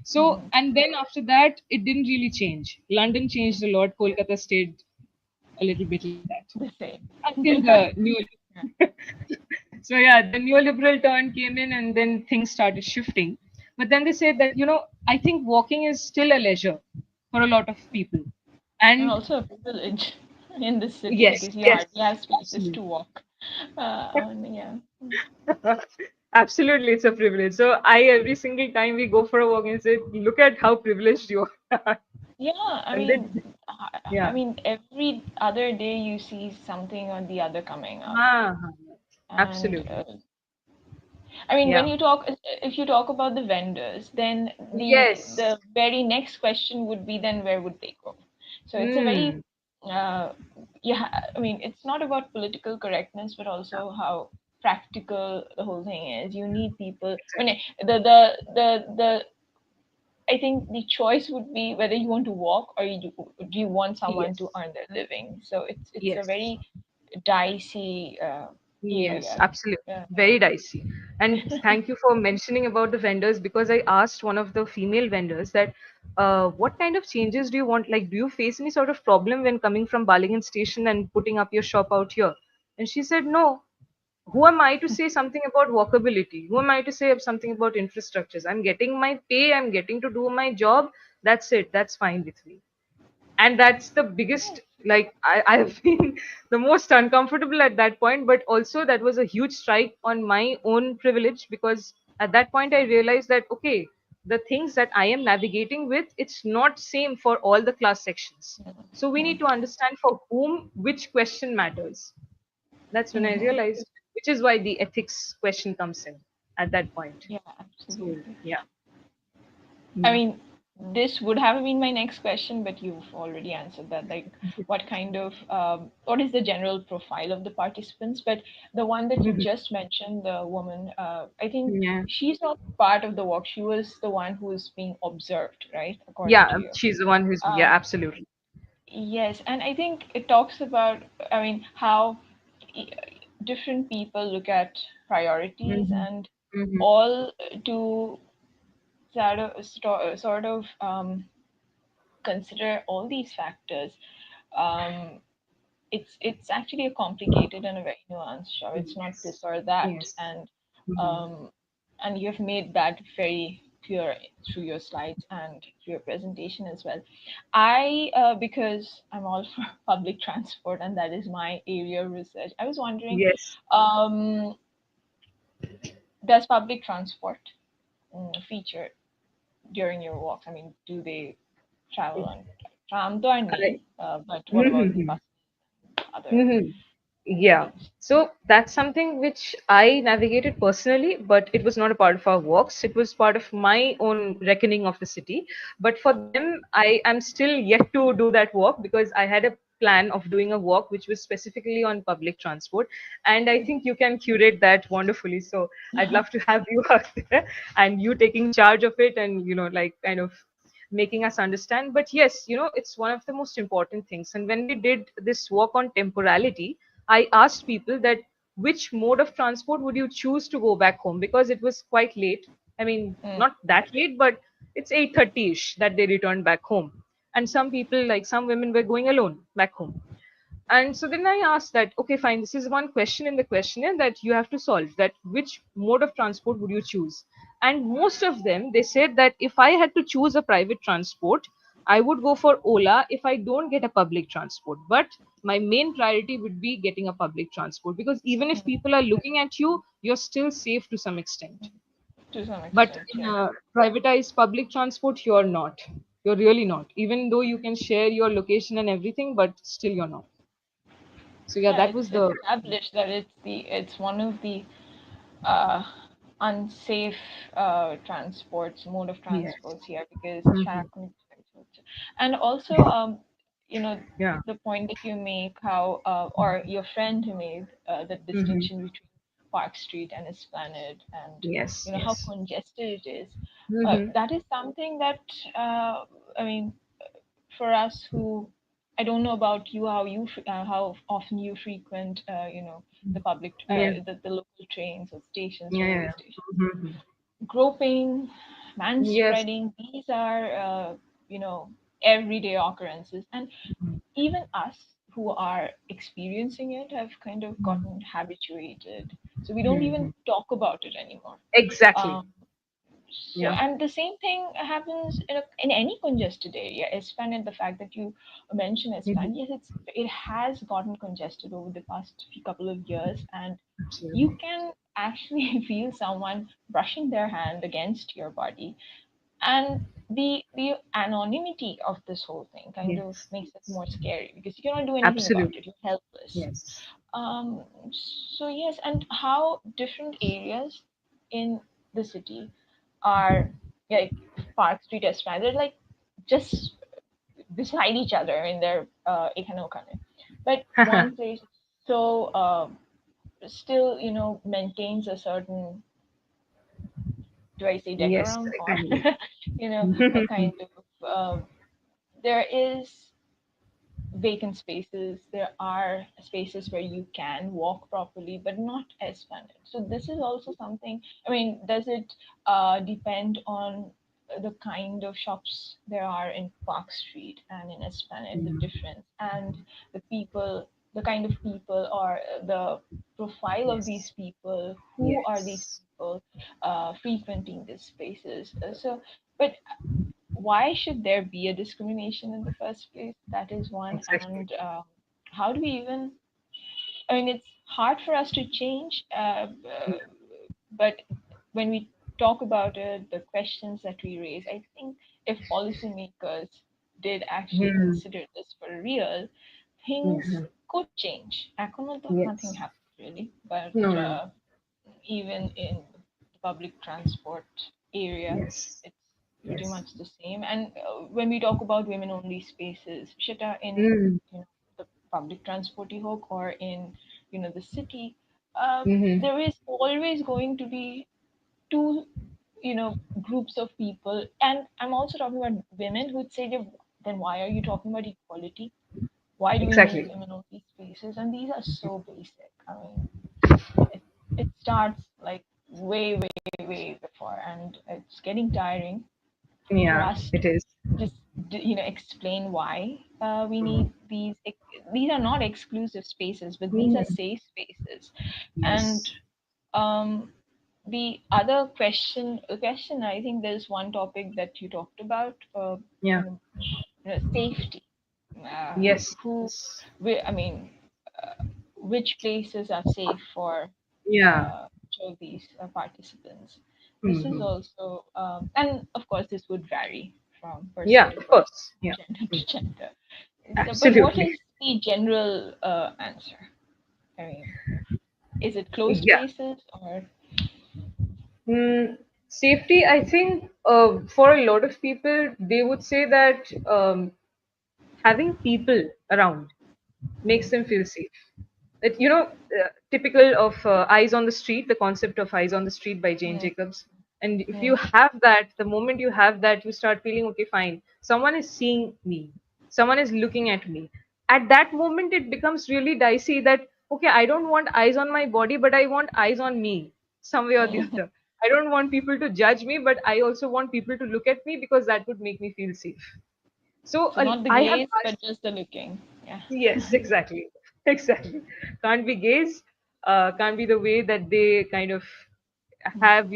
So, Mm. and then after that, it didn't really change. London changed a lot. Kolkata stayed a little bit like that The same. until the new. Yeah. So yeah, the neoliberal turn came in, and then things started shifting. But then they said that, I think walking is still a leisure for a lot of people. And And also a privilege in this city yes, because you yes, hardly have spaces to absolutely. walk. Yeah. Absolutely, it's a privilege. So I, every single time we go for a walk, and say, look at how privileged you are. Yeah, And then, I yeah. mean, every other day you see something or the other coming up, Ah, and absolutely. I mean, when Yeah. you talk, if you talk about the vendors, then Yes. the very next question would be then where would they go? So it's a very Mm. uh, yeah. I mean, it's not about political correctness, but also how practical the whole thing is. You need people. I Exactly. mean, the I think the choice would be whether you want to walk or do you want someone to Yes. earn their living. So it's a Yes. very dicey Yes, area. absolutely. Yeah. Very dicey. And thank you for mentioning about the vendors, because I asked one of the female vendors that, what kind of changes do you want? Like, do you face any sort of problem when coming from Balingen station and putting up your shop out here? And she said, no. Who am I to say something about walkability? Who am I to say something about infrastructures? I'm getting my pay, I'm getting to do my job. That's it. That's fine with me. And that's the biggest, like, I've been the most uncomfortable at that point, but also that was a huge strike on my own privilege, because at that point I realized that, okay, the things that I am navigating with, it's not same for all the class sections. So we need to understand for whom which question matters. That's when I Mm-hmm. realized, which is why the ethics question comes in at that point. Yeah, So absolutely. yeah. I Mm. mean, this would have been my next question, but you've already answered that. Like, what kind of, what is the general profile of the participants? But the one that you just mentioned, the woman, I think Yeah. she's not part of the walk. She was the one who was being observed, right? According Yeah, to you. she's the one who's, yeah, Um, absolutely. yes, and I think it talks about, I mean, how e- different people look at priorities Hmm. and Hmm. all to sort of consider all these factors. Um, it's actually a complicated and a very nuanced job. It's not this Yes. or that, Yes. Hmm. um, and you have made that very clear through your slides and through your presentation as well. I because I'm all for public transport and that is my area of research. I was wondering, Yes. um, does public transport feature during your walks? I mean, do they travel on tram? Though I, but what about the Mhm. buses, other Mhm. Yeah. means? So that's something which I navigated personally, but it was not a part of our walks. It was part of my own reckoning of the city. But for them, I am still yet to do that walk because I had a plan of doing a walk which was specifically on public transport. And I think you can curate that wonderfully. So I'd love to have you out there and you taking charge of it and, like kind of making us understand. But yes, it's one of the most important things. And when we did this work on temporality, I asked people that which mode of transport would you choose to go back home, because it was quite late. I mean, Mm, not that late, but it's 8:30ish that they returned back home. And some people, like some women, were going alone back home. And so then I asked that, okay, fine, this is one question in the questionnaire that you have to solve, that which mode of transport would you choose? And most of them, they said that if I had to choose a private transport, I would go for Ola if I don't get a public transport. But my main priority would be getting a public transport, because even if mm, people are looking at you, you're still safe to some extent. to some But extent, in yeah. a privatized public transport, you're not. You're really not. Even though you can share your location and everything, but still you're not. So yeah, Yeah, that it's was the established that it's one of the uh, unsafe transports mode of yes. transports here because Hmm. track and also you know Yeah. the point that you make how or your friend who made the Hmm. distinction between Park Street and Esplanade and Yes. how Yes. congested it is. Hmm. That is something that I mean for us who I don't know about you how often you frequent the public Yeah. the local trains or stations, Yeah. railway Yeah. stations. Hmm. Groping, Yes. manspreading, these are everyday occurrences, and even us who are experiencing it have kind of gotten habituated, so we don't even Hmm. talk about it anymore. Exactly. Um, so, Yeah. and the same thing happens in any congested area. Esplanade, the fact that you mentioned Hmm. Esplanade, yes, it has gotten congested over the past few couple of years, and you Absolutely. can actually feel someone brushing their hand against your body, and the anonymity of this whole thing kind of Yes. makes it more scary because you cannot do anything about Absolutely. it. You're helpless. Yes. Um, so yes, and how different areas in the city are like Park Street, Esplanade. They're like just beside each other in their Ekanokane. But one place so still maintains a certain, do I say Yes. decorum or Kindly. a kind of there is vacant spaces. There are spaces where you can walk properly, but not as funded. So this is also something. I mean, does it depend on the kind of shops there are in Park Street and in Esplanade, the difference, and the people, the kind of people, or the profile of these Yes. people? Who are these Yes. people frequenting these spaces? But why should there be a discrimination in the first place? That is one. Exactly. And how do we even? I mean, it's hard for us to change, but when we talk about it, the questions that we raise, I think if policymakers did actually Hmm. consider this for real, things Yeah. could change. Economic, nothing Yes. happens really, but No. No. even in the public transport area, Yes. pretty Yes. much the same. And when we talk about women-only spaces, Shita, in Mm. the public transport you hook or in the city, Mm-hmm. there is always going to be two groups of people, and I'm also talking about women who would say, then why are you talking about equality? Why do we need Exactly. women-only spaces? And these are so basic. I mean, it starts like way, way, way before, and it's getting tiring for Yeah, us to it is. just explain why we need these. These are not exclusive spaces, but these are Mm. safe spaces. And Yes. um, the other question, I think there's one topic that you talked about, Yeah. you know, safety. Yes. Who, I mean, uh, which places are safe for Yeah. these participants? This is Hmm. also, and of course, this would vary from person Yeah, to of person, course. Yeah. gender to Mm. gender. So, but what Absolutely. is the general answer? I mean, is it closed Yeah. spaces or? Safety, I think, for a lot of people, they would say that having people around makes them feel safe. That, typical of Eyes on the Street, the concept of Eyes on the Street by Jane Hmm, Jacobs. And if you hmm, have that, the moment you have that, you start feeling, okay, fine, someone is seeing me, someone is looking at me. At that moment, it becomes really dicey that, okay, I don't want eyes on my body, but I want eyes on me, some way or the hmm. other. I don't want people to judge me, but I also want people to look at me because that would make me feel safe. So So not the I have gaze, asked. but just the looking. Yeah. Yes, exactly. Exactly. Can't be gaze, can't be the way that they kind of have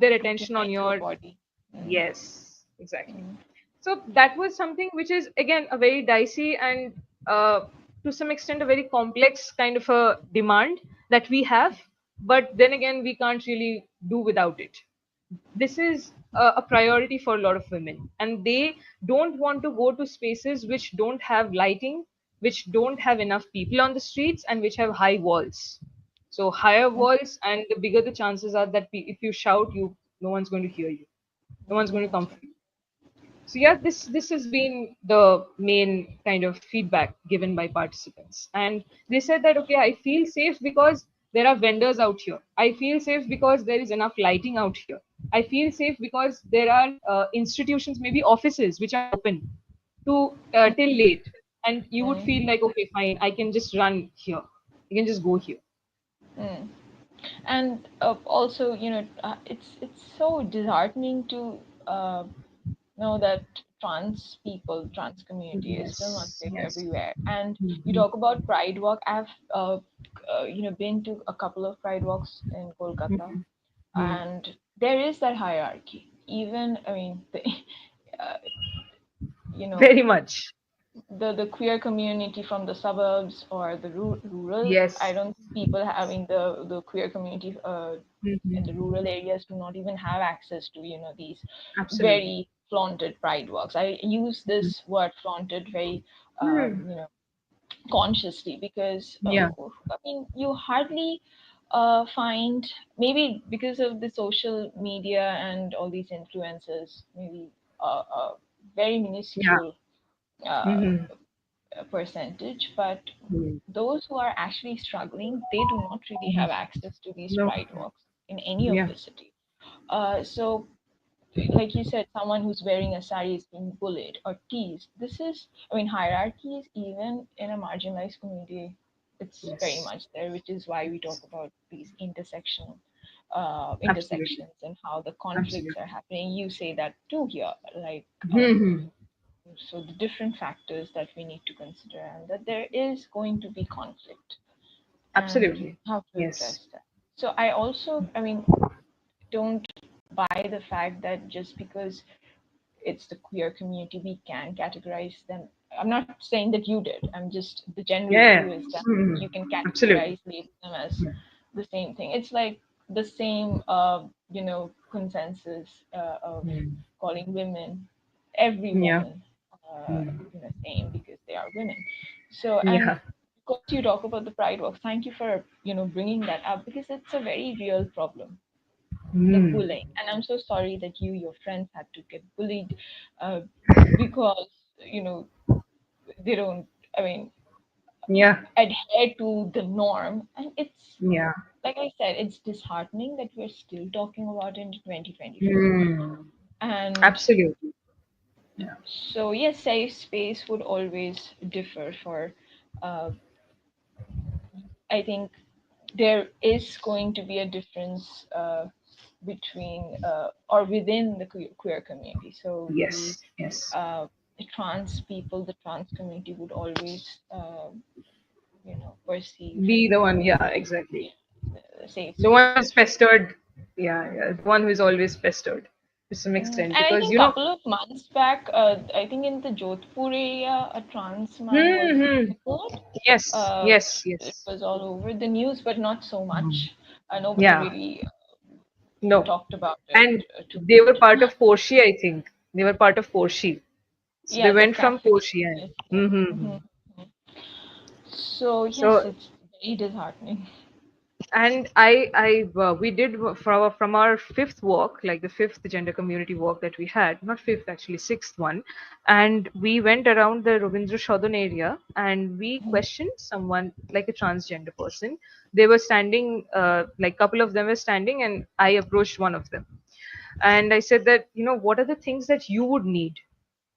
their attention on Scrutinize your your. body. Mm, Yes, exactly. mm, So that was something which is again a very dicey and to some extent a very complex kind of a demand that we have, but then again we can't really do without it. This is a priority for a lot of women, and they don't want to go to spaces which don't have lighting, which don't have enough people on the streets, and which have high walls. So higher mm. walls, and the bigger the chances are that if you shout, no one's going to hear you, no one's going to come That's for right. you. So yeah, this has been the main kind of feedback given by participants, and they said that, okay, I feel safe because there are vendors out here. I feel safe because there is enough lighting out here. I feel safe because there are institutions, maybe offices, which are open to till late, and you would Mm, feel like, okay, fine, I can just run here. I can just go here. mm. And also, it's so disheartening to know that trans community is still not Yes, safe yes. everywhere. And you Mhm. talk about Pride Walk. I've been to a couple of Pride Walks in Kolkata, Mhm. Mhm. and there is that hierarchy. Even, I mean, you know, Very much. the queer community from the suburbs or the rural. I Yes. don't see people having the queer community in the Mhm. rural areas do not even have access to these Absolutely. very flaunted pride walks. I use this word flaunted very Hmm. consciously because Yeah. I mean you hardly find, maybe because of the social media and all these influencers, maybe a very Yeah. minuscule uh, Mhm. percentage, but Mm. those who are actually struggling, they do not really Mhm. have access to these No. pride walks in any of Yeah. the city. So, like you said, someone who's wearing a sari is being bullied or teased. This is, I mean, hierarchies even in a marginalized community, it's very Yes. much there, which is why we talk about these Absolutely. intersections and how the conflicts are Absolutely. happening. You say that too here, like Mhm. so the different factors that we need to consider, and that there is going to be conflict and Absolutely. how to address Yes. that. So I also, I mean, don't buy the fact that just because it's the queer community we can categorize them. I'm not saying that you did, I'm just, the general view Yeah. is that Mhm. you can Absolutely. categorize, label them as the same thing. It's like the same consensus of Mhm. calling women, every Yeah. woman, Mhm. same because they are women. So, and Yeah. of course you talk about the pride walks. Thank you for bringing that up because it's a very real problem. the Hmm. bullying. And I'm so sorry that your friends had to get bullied, uh, because you know they don't. I mean, Yeah. adhere to the norm, and it's Yeah. like I said, it's disheartening that we're still talking about it in 2025. Hmm. And Absolutely. Yeah. so yes, safe space would always differ for. Uh, I think there is going to be a difference between or within the queer community. So Yes. Yes. the trans people, the trans community would always, perceive Be the one. Yeah. Exactly. the safe The one space who's different. pestered. Yeah. Yeah. The one who is always pestered to some extent, And I because think couple of months back, I think in the Jodhpur area, a trans man was Hmm. killed. Yes. Uh, Yes. it Yes. was all over the news, but not so Mhm. much. Nobody Yeah. really No. talked about it And too they were much. part of Porsche, I think. They were part of Porsche. So they Yeah, the went from traffic Porsche. is, Mm-hmm. mhm. So yes, So, it's very disheartening. and we did from our fifth walk, like the fifth gender community walk that we had, not fifth actually, sixth one, and we went around the Ravindra Shodhan area, and we questioned someone like a transgender person. They were standing, like couple of them were standing, and I approached one of them, and I said that, what are the things that you would need?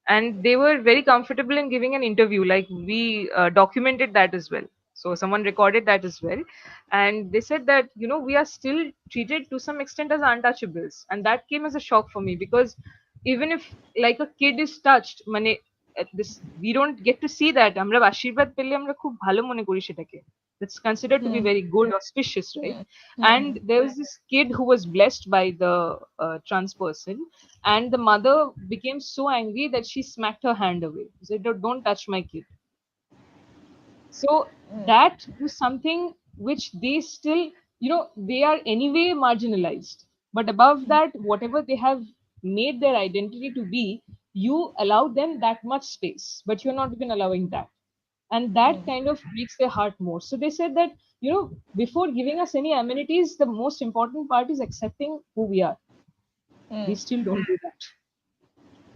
And they were very comfortable in giving an interview, like we documented that as well, so someone recorded that as well. And they said that, we are still treated to some extent as untouchables, and that came as a shock for me, because even if like a kid is touched, মানে at this we don't get to see that, আমরা আশীর্বাদ পেলে আমরা খুব ভালো মনে করি সেটাকে, that's considered to be Hmm. very good, auspicious, right? Hmm. Hmm. And Hmm. there was this kid who was blessed by the trans person, and the mother became so angry that she smacked her hand away. She said, "Don't touch my kid." So Hmm. that was something which they still, they are anyway marginalized. But above that, whatever they have made their identity to be, you allow them that much space, but you're not even allowing that. And that Hmm. kind of breaks their heart more. So they said that, before giving us any amenities, the most important part is accepting who we are. They Hmm. still don't do that.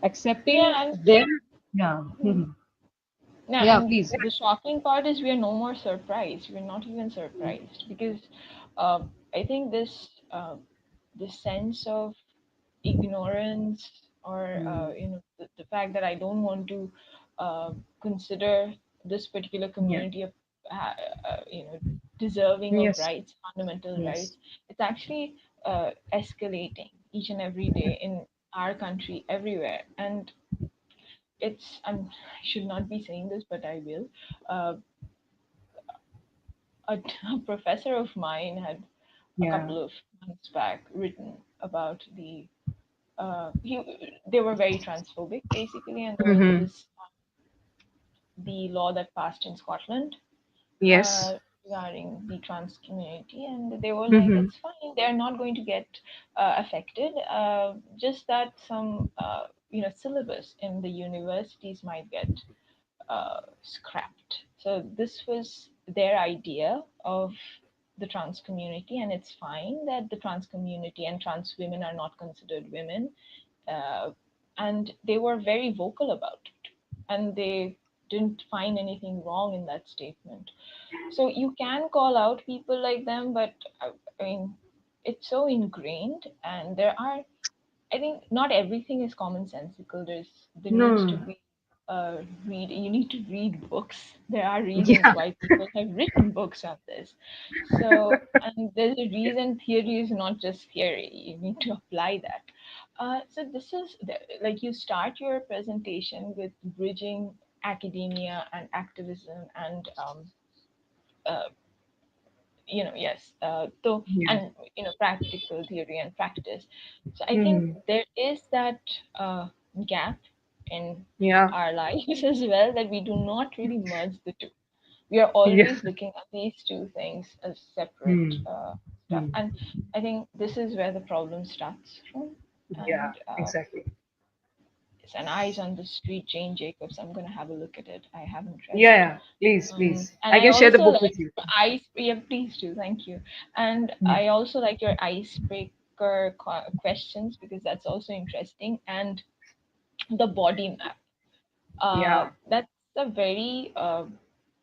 Accepting Yeah, and them. Yeah. hmm. Yeah, Yeah, and please. the shocking part is we are no more surprised. We're not even surprised because I think this sense of ignorance or Mm. the fact that I don't want to uh, consider this particular Yeah. community of uh, uh, you know deserving of Yes. rights, fundamental Yes. rights. It's actually escalating each and every day in our country, everywhere, and I should not be saying this, but I will. Uh, a professor of mine had a Yeah. couple of months back written about they were very transphobic basically, and there was Mm-hmm. this the law that passed in Scotland Yes. regarding the trans community, and they were like, Mm-hmm. it's fine, they're not going to get affected. Just that some syllabus in the universities might get scrapped. So this was their idea of the trans community, and it's fine that the trans community and trans women are not considered women. Uh, and they were very vocal about it, and they didn't find anything wrong in that statement. So you can call out people like them, but I mean, it's so ingrained, and I think not everything is commonsensical. There needs to No. be read. You need to read books. There are reasons Yeah. why people have written books on this. So, and there's a reason theory is not just theory. You need to apply that. So this is like you start your presentation with bridging academia and activism and uh, yes, so Yeah. and practical theory and practice. So I think Mm-hmm. there is that gap in Yeah. our lives as well, that we do not really merge the two. We are Yeah. always looking at these two things as separate Mm. stuff, and I think this is where the problem starts from. Yeah. And Exactly. it's an eyes on the street, Jane Jacobs. I'm gonna have a look at it. I haven't read Yeah. it. Yeah. Please. Please. And I I can share the also book like with you. ice. Yeah, please do. Thank you. And Yeah. I also like your ice break. icebreaker questions because that's also interesting. And the body map. Yeah. That's a very,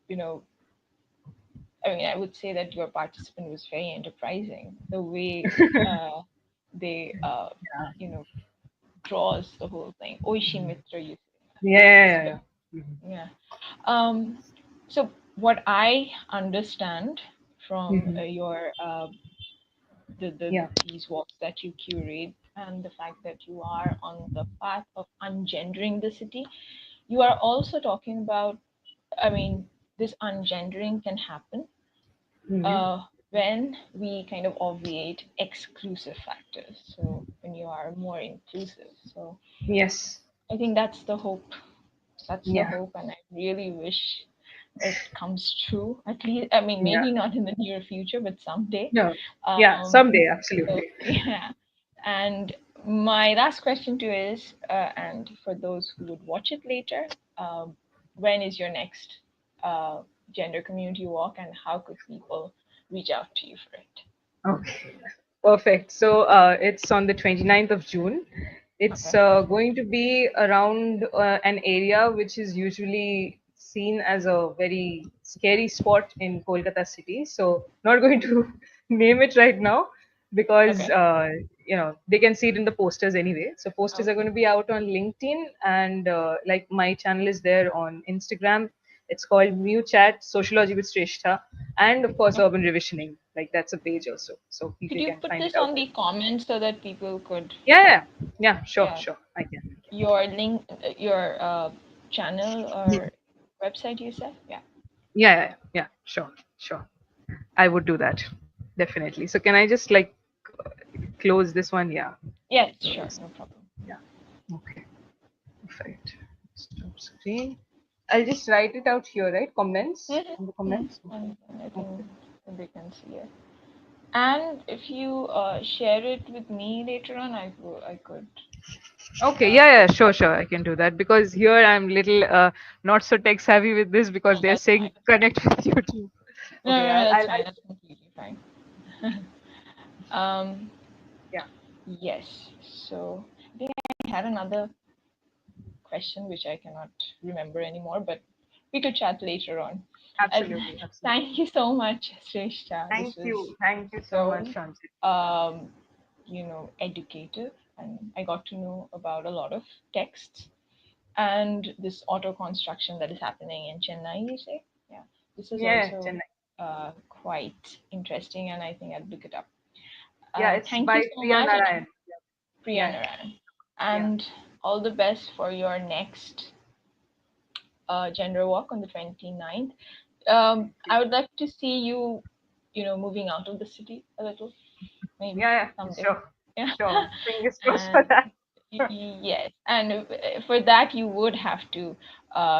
you know, I mean, I would say that your participant was very enterprising. The way they, you know, draws the whole thing. Oishi Mitra, you say. Yeah. Yeah. It's Yeah. very, Yeah. Mhm. yeah. Um, so what I understand from Mhm. your Yeah. these walks that you curate and the fact that you are on the path of ungendering the city, you are also talking about, I mean, this ungendering can happen Mhm. uh, when we kind of obviate exclusive factors. So when you are more inclusive. So Yes. I think that's the hope. That's the Yeah. hope, and I really wish it comes true. At least, I mean, Yeah. maybe not in the near future, but someday. No. Yeah. Um, Someday, so absolutely. yeah. And my last question to you is, and for those who would watch it later, when is your next uh, gender community walk, and how could people reach out to you for it? Okay, perfect. So it's on the 29th of June. It's Okay. going to be around an area which is usually seen as a very scary spot in Kolkata city. So not going to name it right now because Okay. they can see it in the posters anyway. So posters are going Okay. to be out on LinkedIn, and like my channel is there on Instagram. It's called Mu Chat Sociology with Srestha, and of course Okay. Urban Revisioning. Like that's a page also, so Could people you can put find it this out on there. the comments so that people could, Yeah, yeah, yeah. Sure, yeah, sure. I can. your link, your channel Yeah, or website you said? Yeah. yeah, yeah, yeah. Sure, sure. I would do that definitely. So can I just like close this one? Yeah. Yes, sure, Close. no problem. Yeah. Okay. Perfect. Stop screen. I'll just write it out here, right? Comments in the Mm-hmm. comments. Okay. And I think Okay. they can see it. And if you share it with me later on, I could Okay, yeah, yeah, take sure, sure. I can do that because here I'm little not so tech savvy with this because no, they're that's saying fine. That's fine. connect with YouTube. No, Okay, no, no, that's fine. I'll That's completely fine. um, yeah, yes. So I think I had another question which I cannot remember anymore, but we could chat later on. Uh, absolutely, absolutely. Thank you so much, Sreshta. This was Thank you so much, so, Shanti. um, educative, and I got to know about a lot of texts and this auto construction that is happening in Chennai, you say? Yeah, this is Yeah, also Chennai. quite interesting, and I think I'll look it up. Yeah, it's Thank you by so Priya much, Narayan. Priya Yeah, Narayan, yeah, and all the best for your next gender walk on the 29th. I would like to see you, moving out of the city a little, maybe yeah, yeah. someday. Sure, Yeah. sure. Fingers crossed for And that. yes, and for that you would have to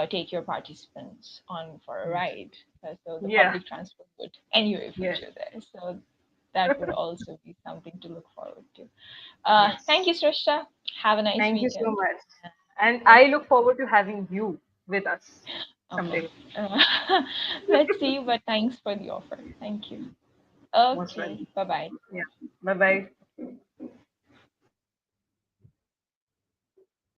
take your participants on for a ride. So the Yeah, public transport would anyway put yes, you there. So that would also be something to look forward to. Thank yes. you, Srishta. Have a nice Thank you so weekend. much, and Let's I look forward to having you with us okay. someday. Let's see, but thanks for the offer. Thank you. Most Okay. welcome. Bye bye. Yeah. Bye bye.